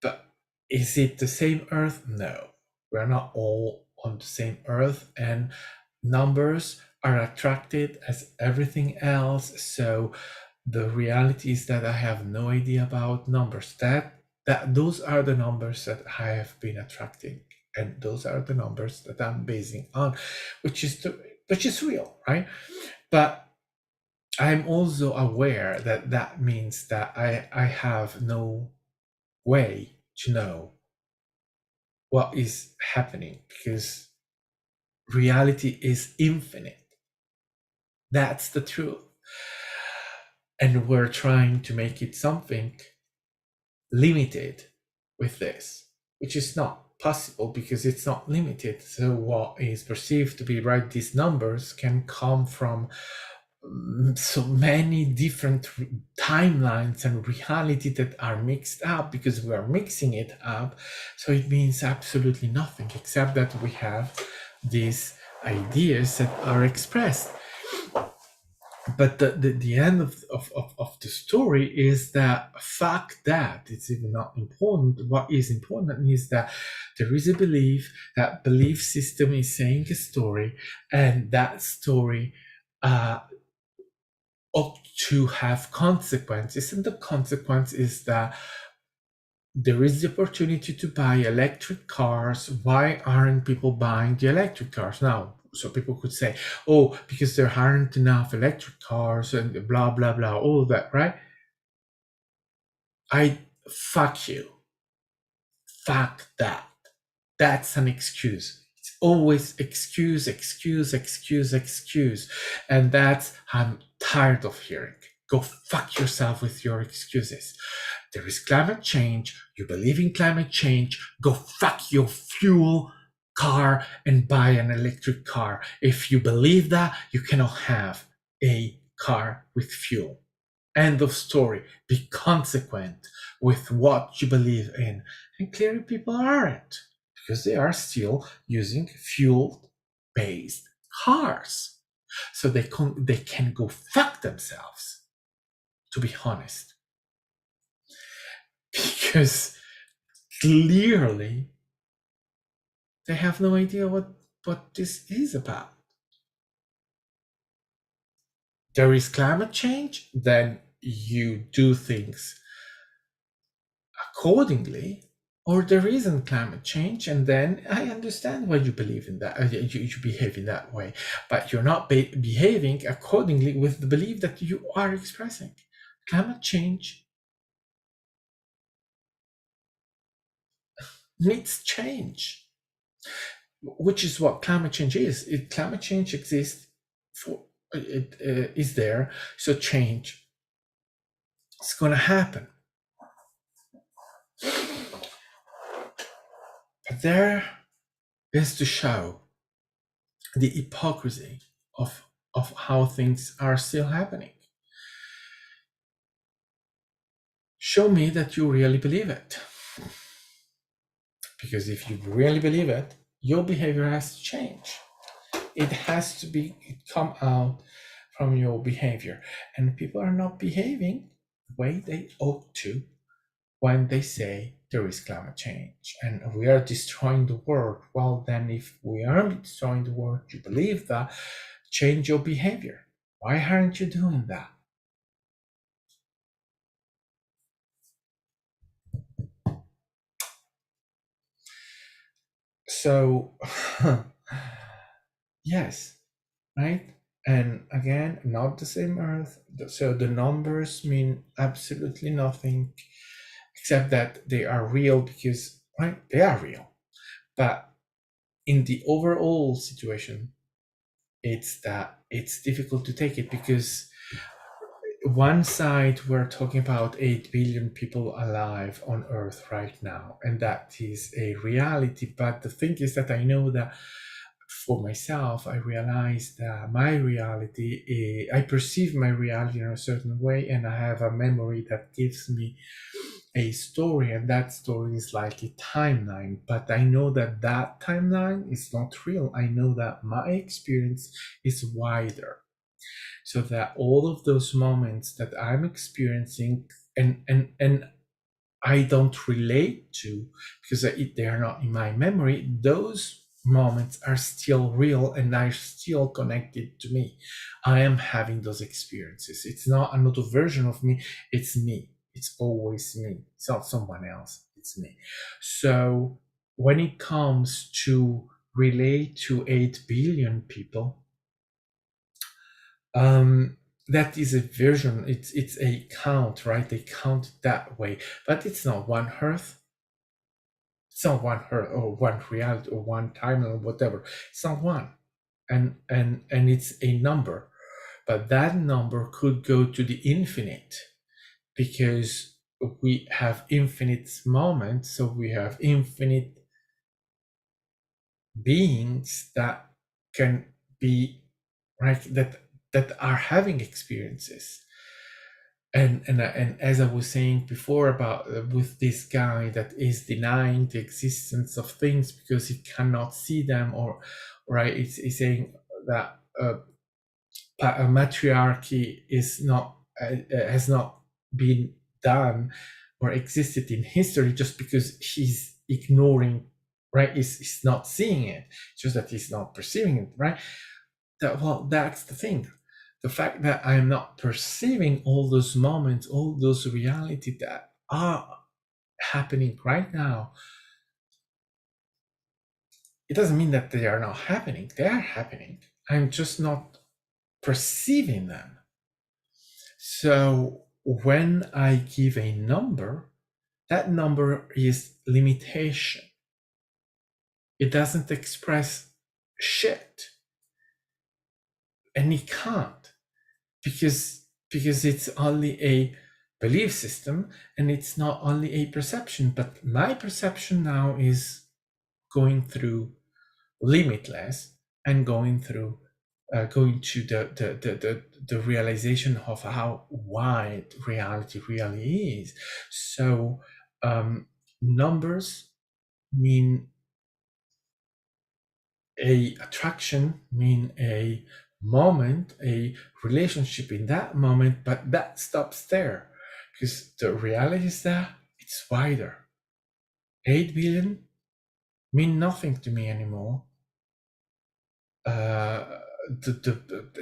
But is it the same earth? No. We're not all on the same earth, and numbers are attracted as everything else. So the reality is that I have no idea about numbers. That those are the numbers that I have been attracting, and those are the numbers that I'm basing on, which is real, right? But I'm also aware that that means that I have no way to know what is happening, because reality is infinite. That's the truth. And we're trying to make it something limited with this, which is not possible because it's not limited. So what is perceived to be right, these numbers can come from so many different timelines and reality that are mixed up, because we are mixing it up. So it means absolutely nothing, except that we have these ideas that are expressed. But the end of the story is that, fuck that, it's even not important. What is important is that there is a belief, that belief system is saying a story, and that story ought to have consequences, and the consequence is that there is the opportunity to buy electric cars. Why aren't people buying the electric cars now? So people could say, oh, because there aren't enough electric cars and blah, blah, blah, all that, right? Fuck you. Fuck that. That's an excuse. It's always excuse. And that's, I'm tired of hearing. Go fuck yourself with your excuses. There is climate change. You believe in climate change. Go fuck your fuel car and buy an electric car. If you believe that, you cannot have a car with fuel. End of story. Be consequent with what you believe in. And clearly, people aren't, because they are still using fuel based cars. So they can go fuck themselves, to be honest. Because clearly they have no idea what this is about. There is climate change, then you do things accordingly, or there isn't climate change, and then I understand why you believe in that. You behave in that way, but you're not behaving accordingly with the belief that you are expressing. Climate change needs change, which is what climate change is. Climate change exists for it is there, so change is going to happen. But there is to show the hypocrisy of how things are still happening. Show me that you really believe it. Because if you really believe it, your behavior has to change. It has to come out from your behavior. And people are not behaving the way they ought to when they say there is climate change and we are destroying the world. Well, then if we aren't destroying the world, you believe that, change your behavior. Why aren't you doing that? So, yes, right? And again, not the same Earth. So the numbers mean absolutely nothing, except that they are real because, right, they are real. But in the overall situation, it's that it's difficult to take it because one side we're talking about 8 billion people alive on Earth right now, and that is a reality. But the thing is that I know that for myself, I realize that my reality, I perceive my reality in a certain way, and I have a memory that gives me a story, and that story is like a timeline. But I know that that timeline is not real. I know that my experience is wider, so that all of those moments that I'm experiencing and I don't relate to because they are not in my memory, those moments are still real and are still connected to me. I am having those experiences. It's not another version of me, it's me. It's always me. It's not someone else, it's me. So when it comes to relate to 8 billion people, that is a version, it's a count, right? They count that way, but it's not one Earth. It's not one Earth or one reality or one time or whatever. It's not one, and it's a number, but that number could go to the infinite because we have infinite moments, so we have infinite beings that can be right, that are having experiences. And as I was saying before about with this guy that is denying the existence of things because he cannot see them, or right, it's saying that a matriarchy is not has not been done or existed in history just because he's ignoring, right? He's not seeing it, just that he's not perceiving it, right? That's the thing. The fact that I'm not perceiving all those moments, all those reality that are happening right now, it doesn't mean that they are not happening. They are happening. I'm just not perceiving them. So when I give a number, that number is limitation. It doesn't express shit. And it can't, because it's only a belief system and it's not only a perception. But my perception now is going through limitless, and going to the realization of how wide reality really is. So numbers mean a attraction, mean a moment, a relationship in that moment, but that stops there, because the reality is that it's wider. 8 billion mean nothing to me anymore. The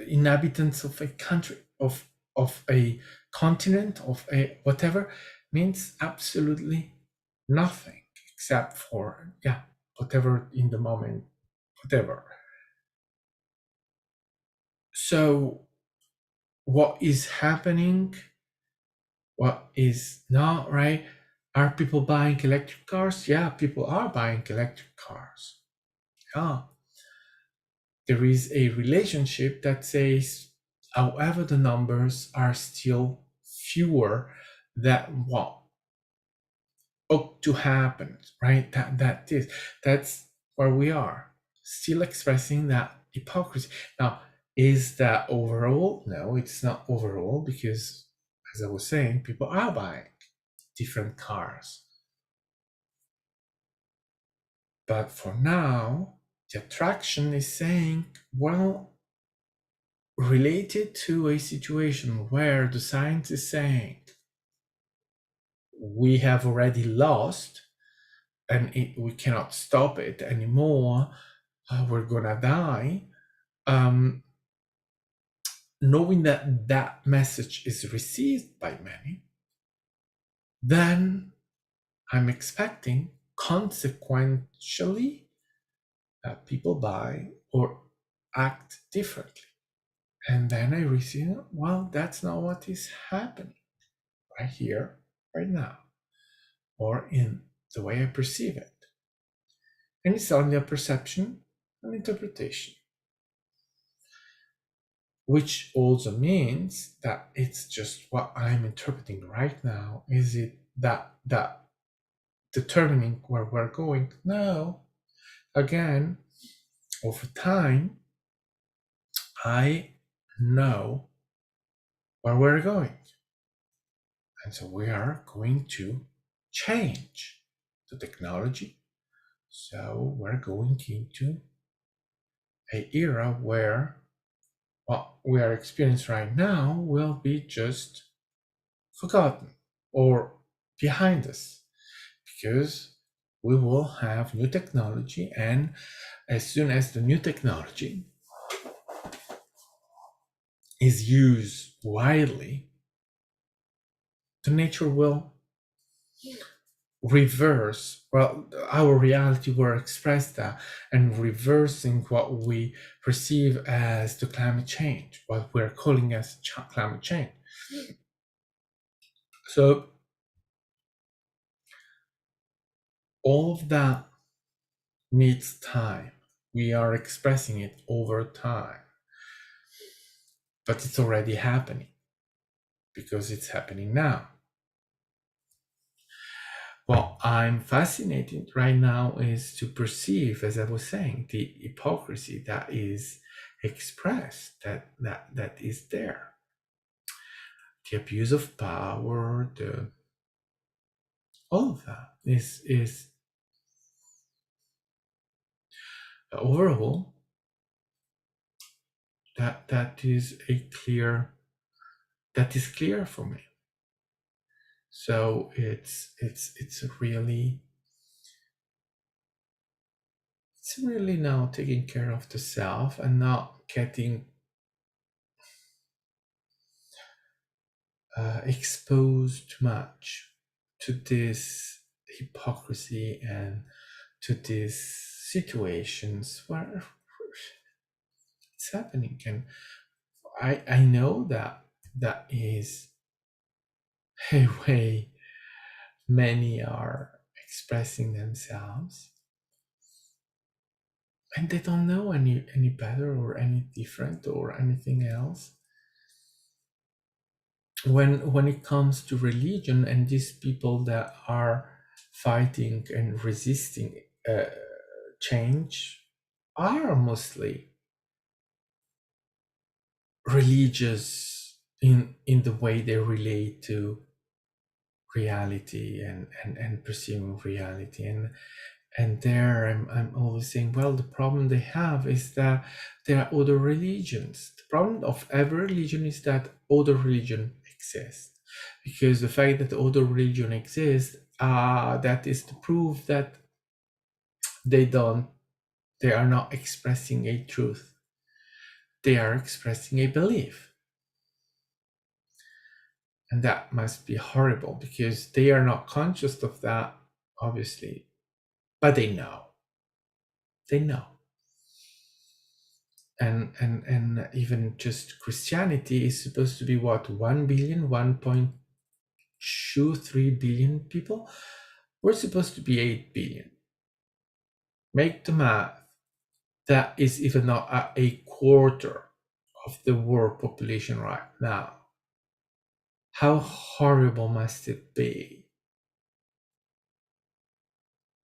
inhabitants of a country, of a continent, of a whatever, means absolutely nothing, except for, yeah, whatever in the moment, whatever. So what is happening, what is not right? Are people buying electric cars? Yeah, people are buying electric cars. Yeah, there is a relationship that says, however, the numbers are still fewer than what ought to happen, right? That's where we are, still expressing that hypocrisy. Now, is that overall? No, it's not overall, because, as I was saying, people are buying different cars. But for now, the attraction is saying, well, related to a situation where the science is saying we have already lost, and we cannot stop it anymore, we're gonna die. Knowing that that message is received by many, then I'm expecting consequentially that people buy or act differently. And then I receive, well, that's not what is happening right here, right now, or in the way I perceive it. And it's only a perception and interpretation, which also means that it's just what I'm interpreting right now. Is it that determining where we're going? No. Again, over time, I know where we're going. And so we are going to change the technology. So we're going into an era where what we are experiencing right now will be just forgotten or behind us, because we will have new technology, and as soon as the new technology is used widely, the nature will reverse, well, our reality will express that, and reversing what we perceive as the climate change, what we're calling as climate change. So all of that needs time. We are expressing it over time, but it's already happening, because it's happening now. What I'm fascinated right now is to perceive, as I was saying, the hypocrisy that is expressed, that is there. The abuse of power, all of that is overall, that is clear for me. So it's really now taking care of the self and not getting exposed too much to this hypocrisy and to these situations where it's happening. And I know that is a way many are expressing themselves, and they don't know any better or any different or anything else. When it comes to religion and these people that are fighting and resisting change, are mostly religious in the way they relate to reality and perceiving reality. And there I'm always saying, well, the problem they have is that there are other religions. The problem of every religion is that other religion exists, because the fact that other religion exists, that is the proof that they are not expressing a truth, they are expressing a belief. And that must be horrible, because they are not conscious of that, obviously, but they know. And even just Christianity is supposed to be what, 1.23 billion people. We're supposed to be 8 billion. Make the math. That is even not a quarter of the world population right now. How horrible must it be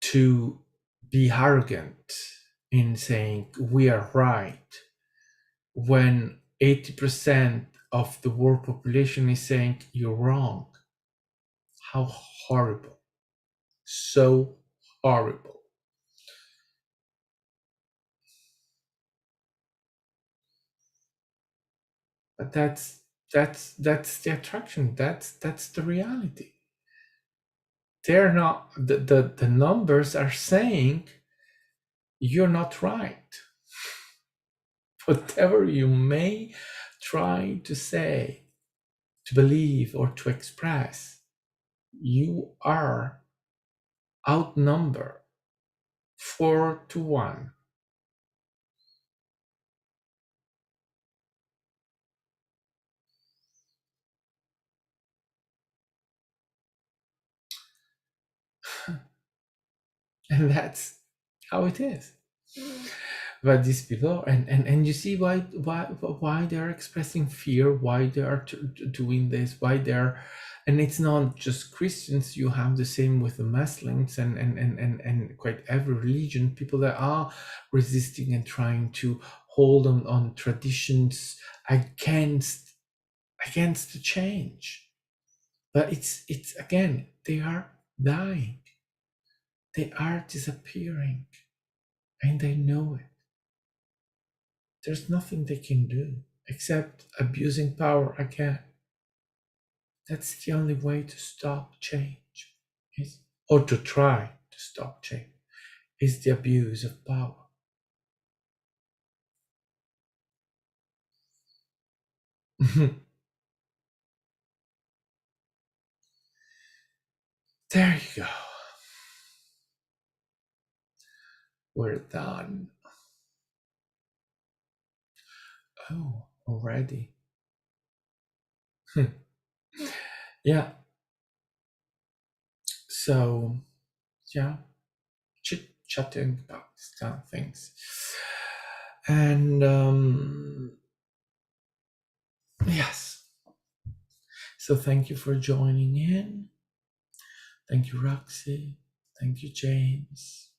to be arrogant in saying we are right when 80% of the world population is saying you're wrong? How horrible. So horrible. But that's the attraction. That's the reality. They're not, the numbers are saying you're not right. Whatever you may try to say, to believe, or to express, you are outnumbered 4-1. And that's how it is. But these people, and you see why they're expressing fear, why they are doing this, why they're, and it's not just Christians. You have the same with the Muslims and quite every religion, people that are resisting and trying to hold on traditions against the change. But it's again, they are dying, they are disappearing, and they know it. There's nothing they can do except abusing power again. That's the only way to stop change, or to try to stop change, is the abuse of power. There you go. We're done. Oh, already. Yeah. So, yeah, chit chatting about these kind of things. And yes. So thank you for joining in. Thank you, Roxy. Thank you, James.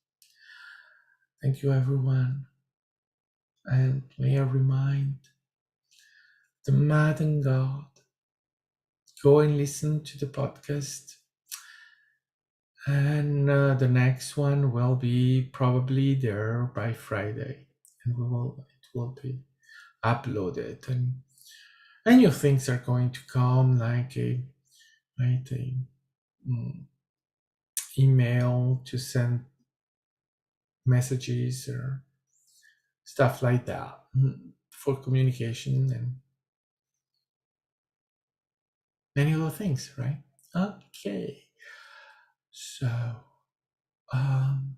Thank you, everyone. And may I remind the Madden God, go and listen to the podcast. And the next one will be probably there by Friday. And it will be uploaded. And new things are going to come, like a mm, email to send messages or stuff like that, for communication and many other things, right? Okay. So, um,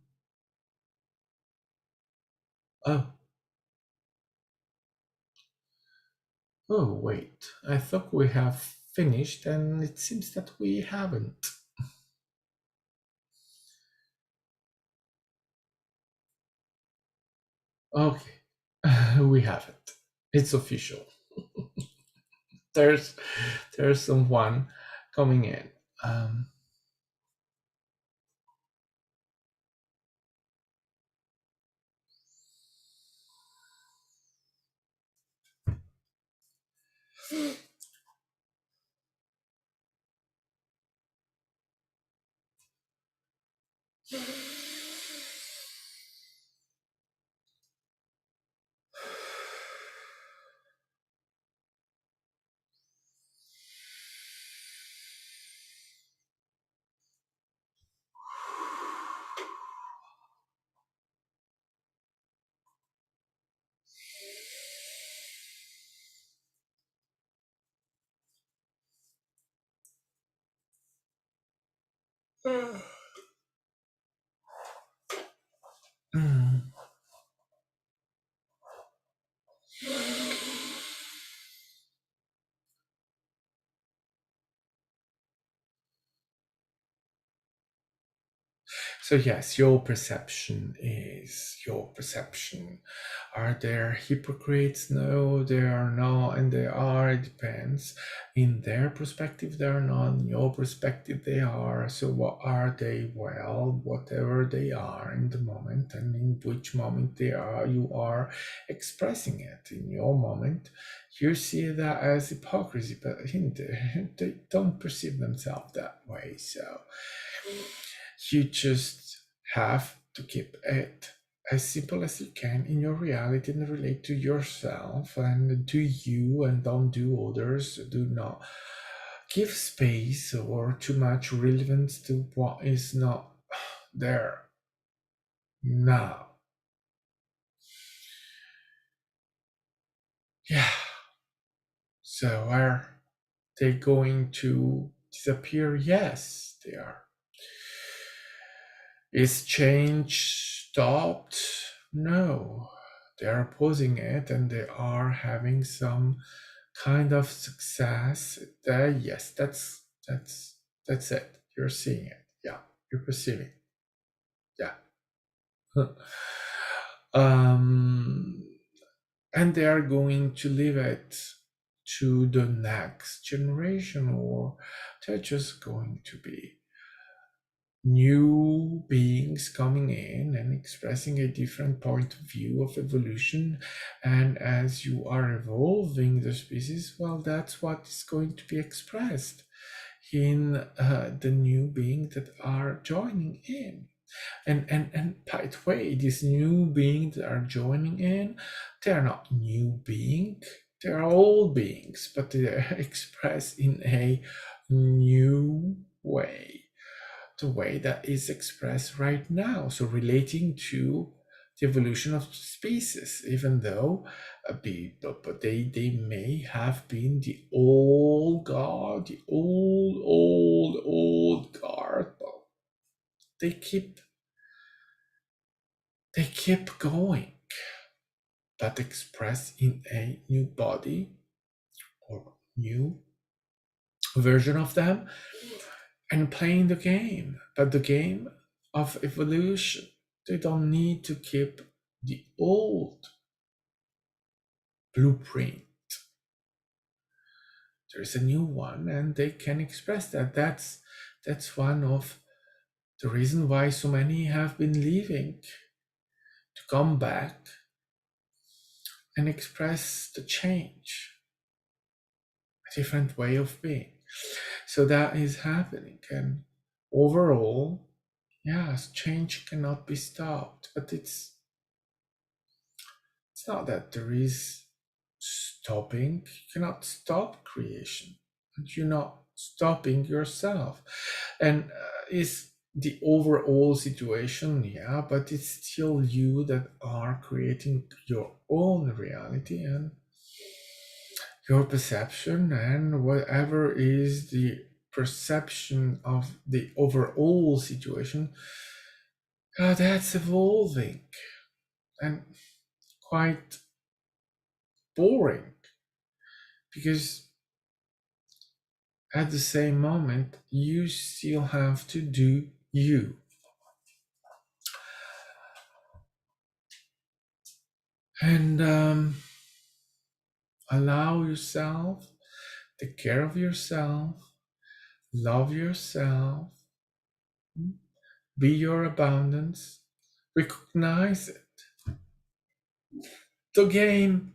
oh, wait. I thought we have finished, and it seems that we haven't. Okay, we haven't. It's official. There's someone coming in. Um, Mm. So yes, your perception is your perception. Are there hypocrites? No, there are not, and they are. It depends. In their perspective, they are not. In your perspective, they are. So what are they? Well, whatever they are in the moment, and in which moment they are, you are expressing it. In your moment, you see that as hypocrisy, but they don't perceive themselves that way. So you just have to keep it as simple as you can in your reality and relate to yourself and do you and don't do others. Do not give space or too much relevance to what is not there now. Yeah. So are they going to disappear? Yes, they are. Is change stopped? No. They are opposing it and they are having some kind of success. Yes, that's it. You're seeing it. Yeah, you're perceiving. Yeah. um, and they are going to leave it to the next generation, or they're just going to be new beings coming in and expressing a different point of view of evolution. And as you are evolving the species, well, that's what is going to be expressed in the new beings that are joining in. And by the way, these new beings that are joining in, they are not new beings, they are old beings, but they are expressed in a new way, the way that is expressed right now. So relating to the evolution of species, even though but they may have been the old guard, the old guard, but they keep going, but expressed in a new body or new version of them and playing the game, but the game of evolution. They don't need to keep the old blueprint. There's a new one, and they can express that. That's one of the reason why so many have been leaving to come back and express the change, a different way of being. So that is happening, and overall, yes, change cannot be stopped, but it's not that there is stopping. You cannot stop creation, and you're not stopping yourself. And is the overall situation, yeah, but it's still you that are creating your own reality and your perception, and whatever is the perception of the overall situation, that's evolving and quite boring, because at the same moment you still have to do you, and allow yourself, take care of yourself, love yourself, be your abundance, recognize it. The game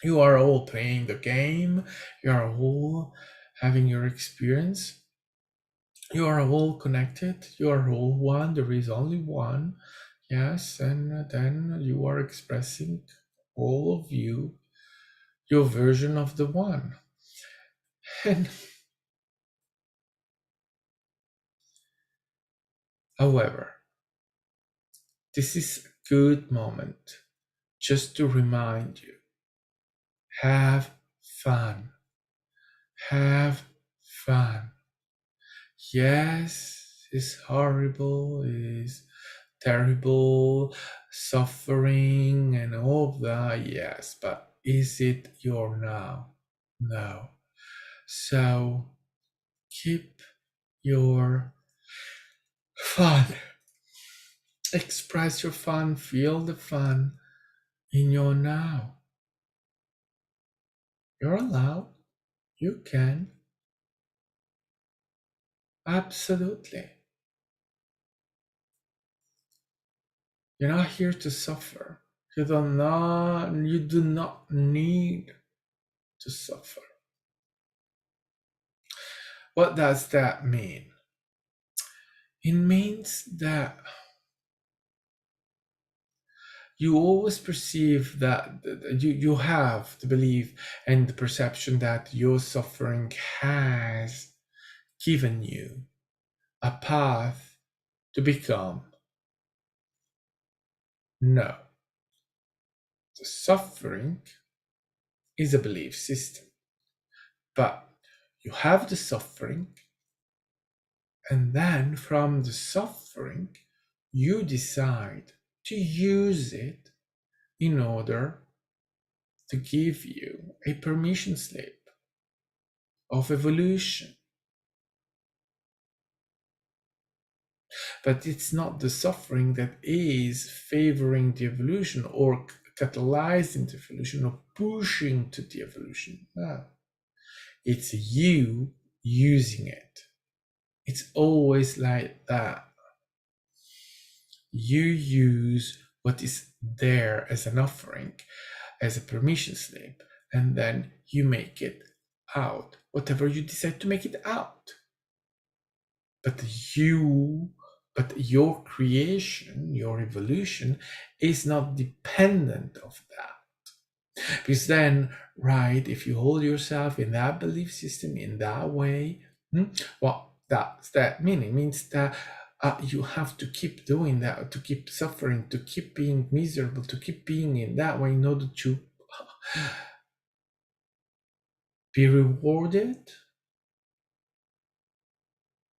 You are all playing the game, you are all having your experience, you are all connected, you are all one, there is only one. Yes, and then you are expressing all of you, your version of the one. And however, this is a good moment just to remind you, have fun. Have fun. Yes, it's horrible, it's terrible, suffering, and all of that, yes, but is it your now? No. So keep your fun. Express your fun, feel the fun in your now. You're allowed, you can, absolutely. You're not here to suffer. You do not need to suffer. What does that mean? It means that you always perceive that you have the belief and the perception that your suffering has given you a path to become. No, the suffering is a belief system, but you have the suffering, and then from the suffering, you decide to use it in order to give you a permission slip of evolution. But it's not the suffering that is favoring the evolution or catalyzing the evolution or pushing to the evolution. No, it's you using it. It's always like that. You use what is there as an offering, as a permission slip, and then you make it out, whatever you decide to make it out. But your creation, your evolution is not dependent of that. Because then, right, if you hold yourself in that belief system in that way, what does that mean? It means that you have to keep doing that, to keep suffering, to keep being miserable, to keep being in that way in order to be rewarded.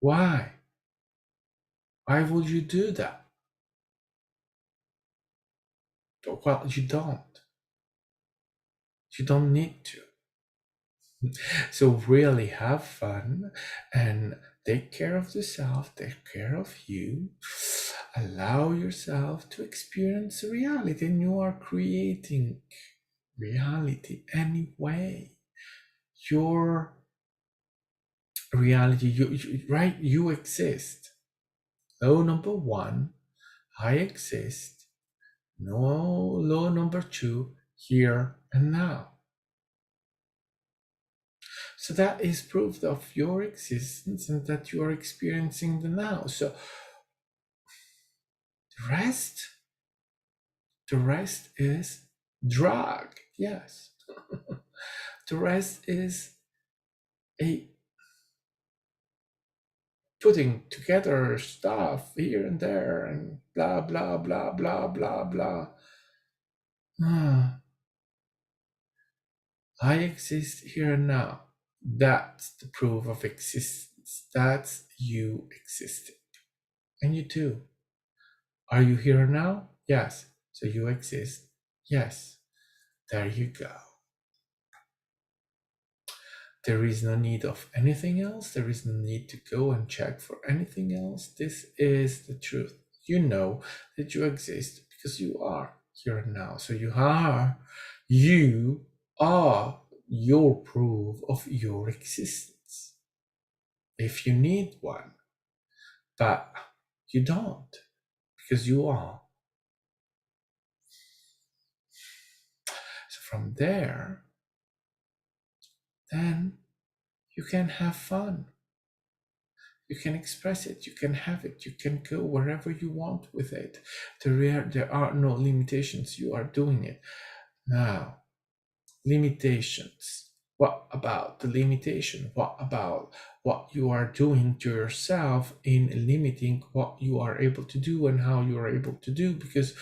Why? Why would you do that? Well, you don't. You don't need to. So really have fun and take care of yourself, take care of you. Allow yourself to experience reality, and you are creating reality anyway. Your reality, right? You exist. Law number one, I exist. No, law number two, here and now. So that is proof of your existence and that you are experiencing the now. So rest, the rest is drug. Yes. The rest is a putting together stuff here and there and blah, blah, blah, blah, blah, blah. I exist here and now. That's the proof of existence. That's you existing. And you too. Are you here now? Yes. So you exist. Yes. There you go. There is no need of anything else. There is no need to go and check for anything else. This is the truth. You know that you exist because you are here and now. So you are your proof of your existence. If you need one, but you don't because you are. So from there, then you can have fun. You can express it, you can have it, you can go wherever you want with it. There are no limitations, you are doing it. Now, limitations. What about the limitation? What about what you are doing to yourself in limiting what you are able to do and how you are able to do? Because,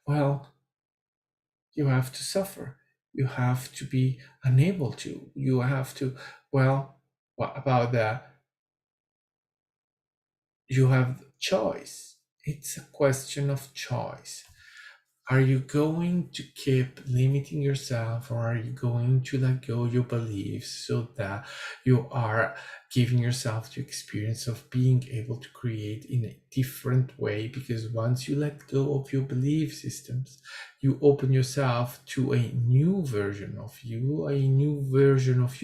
well, you have to suffer. You have to be unable to. You have to, well, what about the you have choice. It's a question of choice. Are you going to keep limiting yourself, or are you going to let go your beliefs so that you are giving yourself the experience of being able to create in a different way? Because once you let go of your belief systems, you open yourself to a new version of you,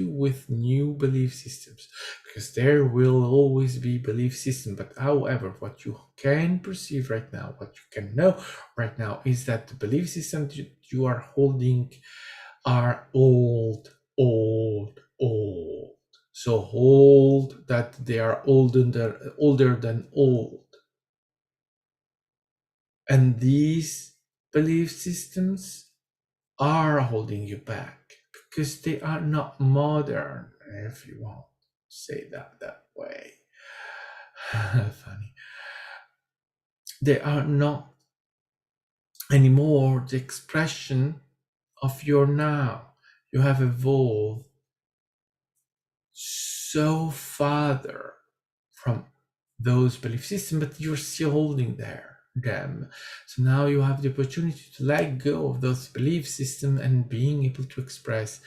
with new belief systems, because there will always be belief system. But however, what you can perceive right now, what you can know right now, is that the belief systems you are holding are old, old, old. So old that they are older than old. And these belief systems are holding you back because they are not modern, if you want to say that way. Funny. They are not anymore the expression of your now. You have evolved so farther from those belief systems, but you're still holding them. So now you have the opportunity to let go of those belief systems and being able to express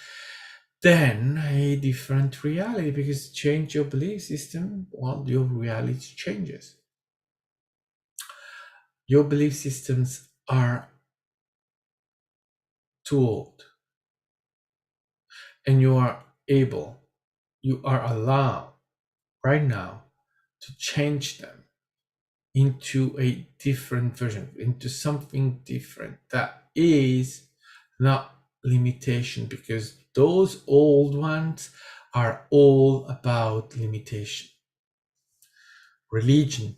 then a different reality, because change your belief system, well, your reality changes. Your belief systems are too old, and you are allowed right now to change them into a different version, into something different that is not limitation, because those old ones are all about limitation. Religion,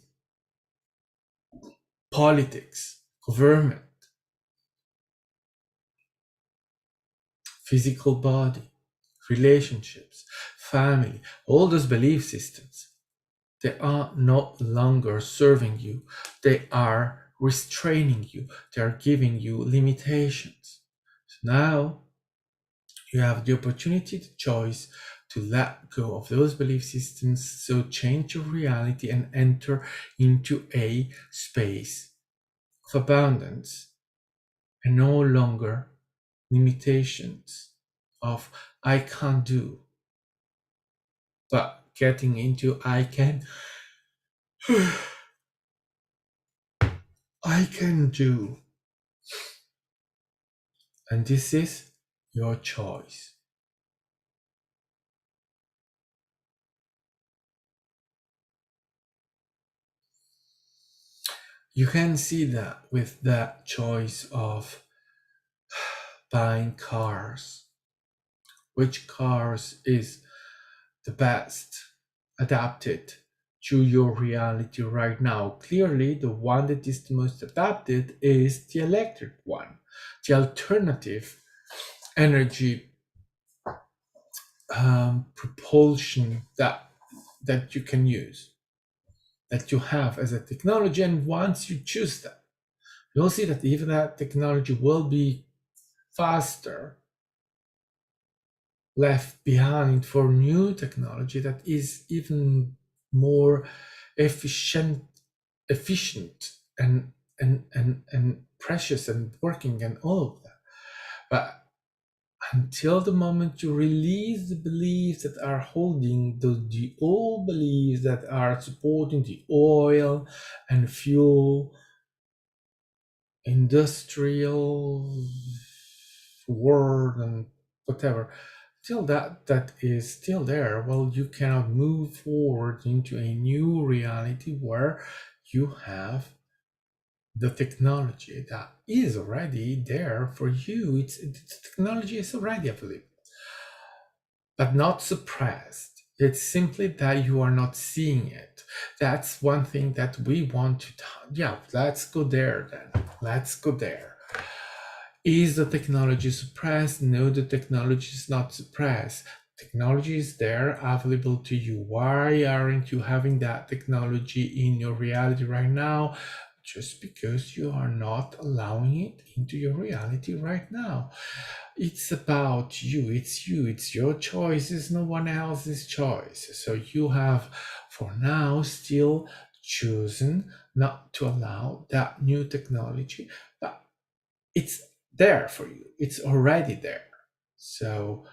politics, government, physical body, relationships, family, all those belief systems, they are no longer serving you. They are restraining you. They are giving you limitations. So now you have the opportunity, the choice to let go of those belief systems, so change your reality and enter into a space of abundance and no longer limitations of I can't do, but getting into I can. I can do. And this is your choice. You can see that with that choice of buying cars. Which cars is the best adapted to your reality right now? Clearly, the one that is the most adapted is the electric one, the alternative energy propulsion that you can use, that you have as a technology. And once you choose that, you'll see that even that technology will be faster left behind for new technology that is even more efficient and precious and working and all of that. But until the moment you release the beliefs that are holding the old beliefs that are supporting the oil and fuel industrial world and whatever, till that is still there, well, you cannot move forward into a new reality where you have the technology that is already there for you. The technology is already available, but not suppressed. It's simply that you are not seeing it. That's one thing that we want to. Yeah, let's go there then. Let's go there. Is the technology suppressed? No, the technology is not suppressed. Technology is there, available to you. Why aren't you having that technology in your reality right now? Just because you are not allowing it into your reality right now. It's about you. It's you. It's your choice. It's no one else's choice. So you have, for now, still chosen not to allow that new technology, but it's there for you. It's already there. So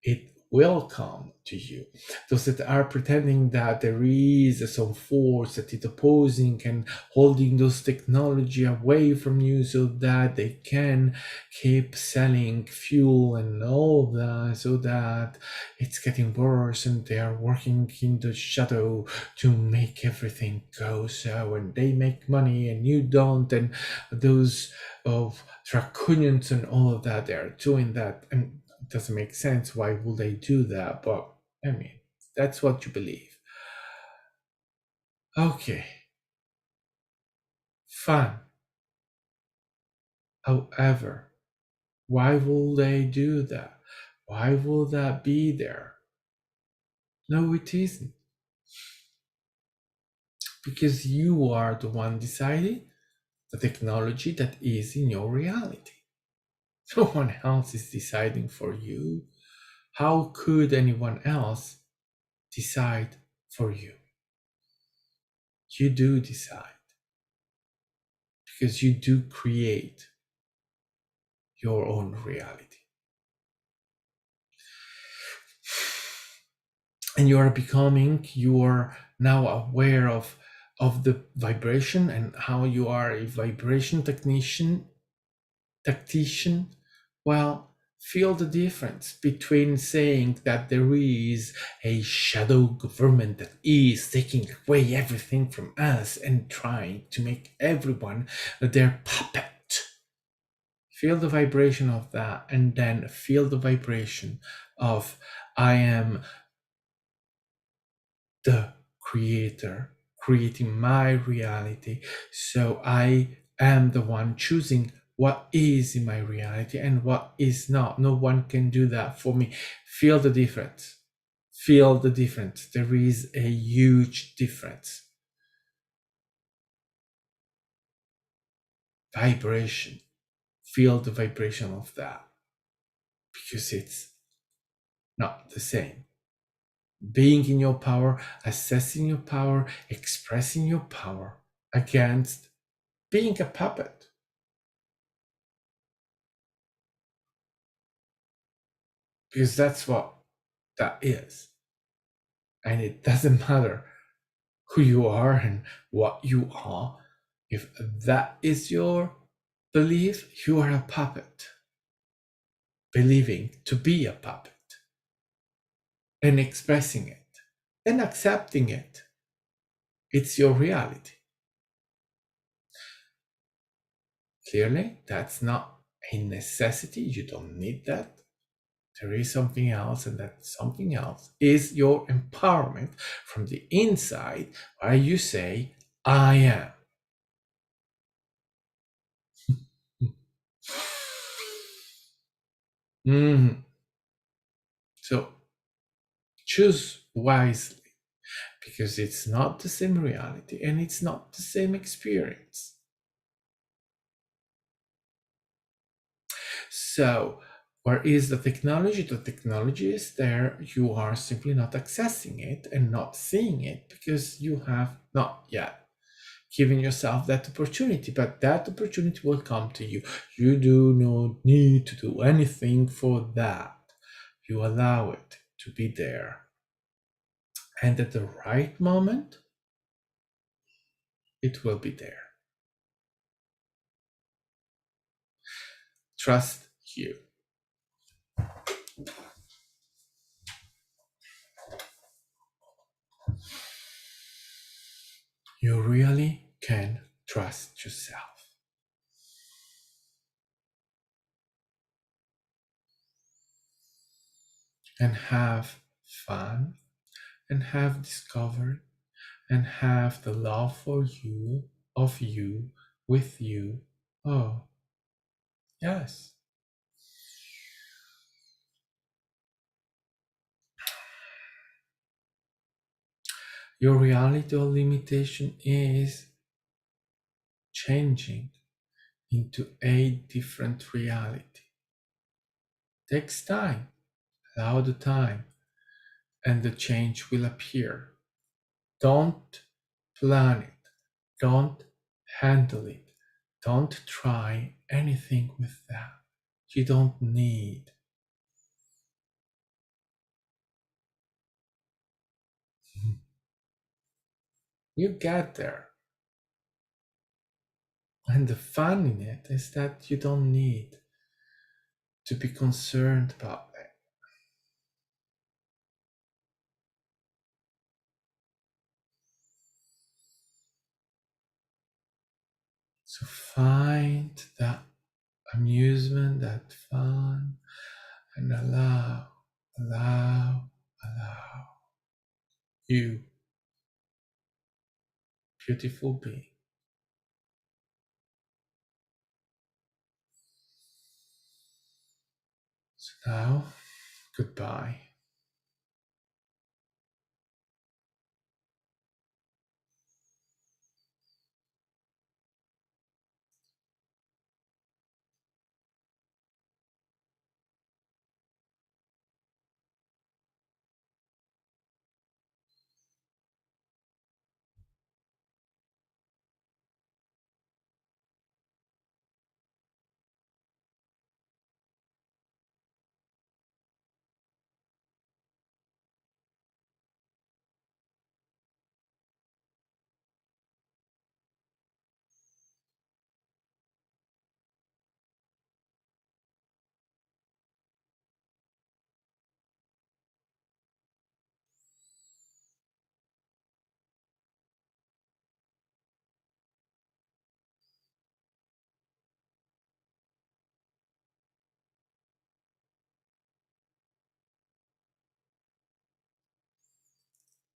it will come to you. Those that are pretending that there is some force that is opposing and holding those technology away from you so that they can keep selling fuel and all that, so that it's getting worse, and they are working in the shadow to make everything go so, and they make money and you don't, and those of draconians and all of that, they are doing that, and doesn't make sense. Why would they do that? But I mean, that's what you believe. Okay, fine. However, why will they do that? Why will that be there? No, it isn't. Because you are the one deciding the technology that is in your reality. No one else is deciding for you. How could anyone else decide for you? You do decide because you do create your own reality. And you are now aware of the vibration and how you are a vibration tactician. Well, feel the difference between saying that there is a shadow government that is taking away everything from us and trying to make everyone their puppet. Feel the vibration of that, and then feel the vibration of I am the creator, creating my reality. So I am the one choosing what is in my reality and what is not. No one can do that for me. Feel the difference. Feel the difference. There is a huge difference. Vibration. Feel the vibration of that, because it's not the same. Being in your power, assessing your power, expressing your power against being a puppet. Because that's what that is. And it doesn't matter who you are and what you are. If that is your belief, you are a puppet, believing to be a puppet and expressing it and accepting it. It's your reality. Clearly, that's not a necessity. You don't need that. There is something else, and that something else is your empowerment from the inside, where you say, I am. Mhm. So choose wisely, because it's not the same reality and it's not the same experience. So, where is the technology? The technology is there. You are simply not accessing it and not seeing it because you have not yet given yourself that opportunity. But that opportunity will come to you. You do not need to do anything for that. You allow it to be there. And at the right moment, it will be there. Trust you. You really can trust yourself. and have fun and have discovery and have the love for you, of you, with you. Oh, yes. Your reality or limitation is changing into a different reality. Takes time, allow the time, and the change will appear. Don't plan it, don't handle it, don't try anything with that. You don't need. You get there. And the fun in it is that you don't need to be concerned about it. So find that amusement, that fun, and allow you, beautiful being. So now, goodbye.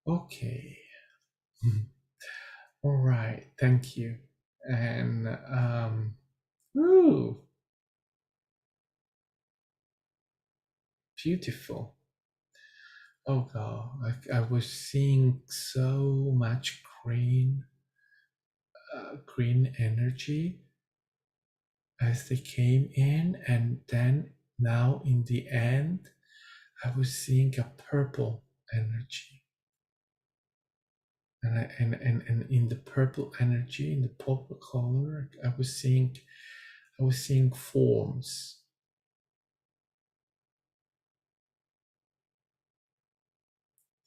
Okay. All right. Thank you. And ooh, beautiful. Oh God, I was seeing so much green energy as they came in, and then now in the end, I was seeing a purple energy, and in the purple energy, in the purple color, I was seeing forms.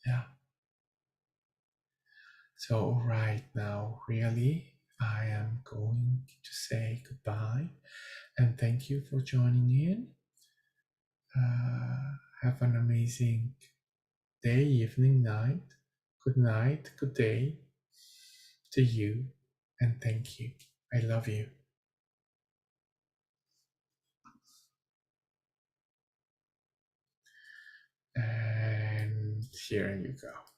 Yeah. So right now, really, I am going to say goodbye and thank you for joining in. Have an amazing day, evening, night. Good night, good day to you, and thank you. I love you. And here you go.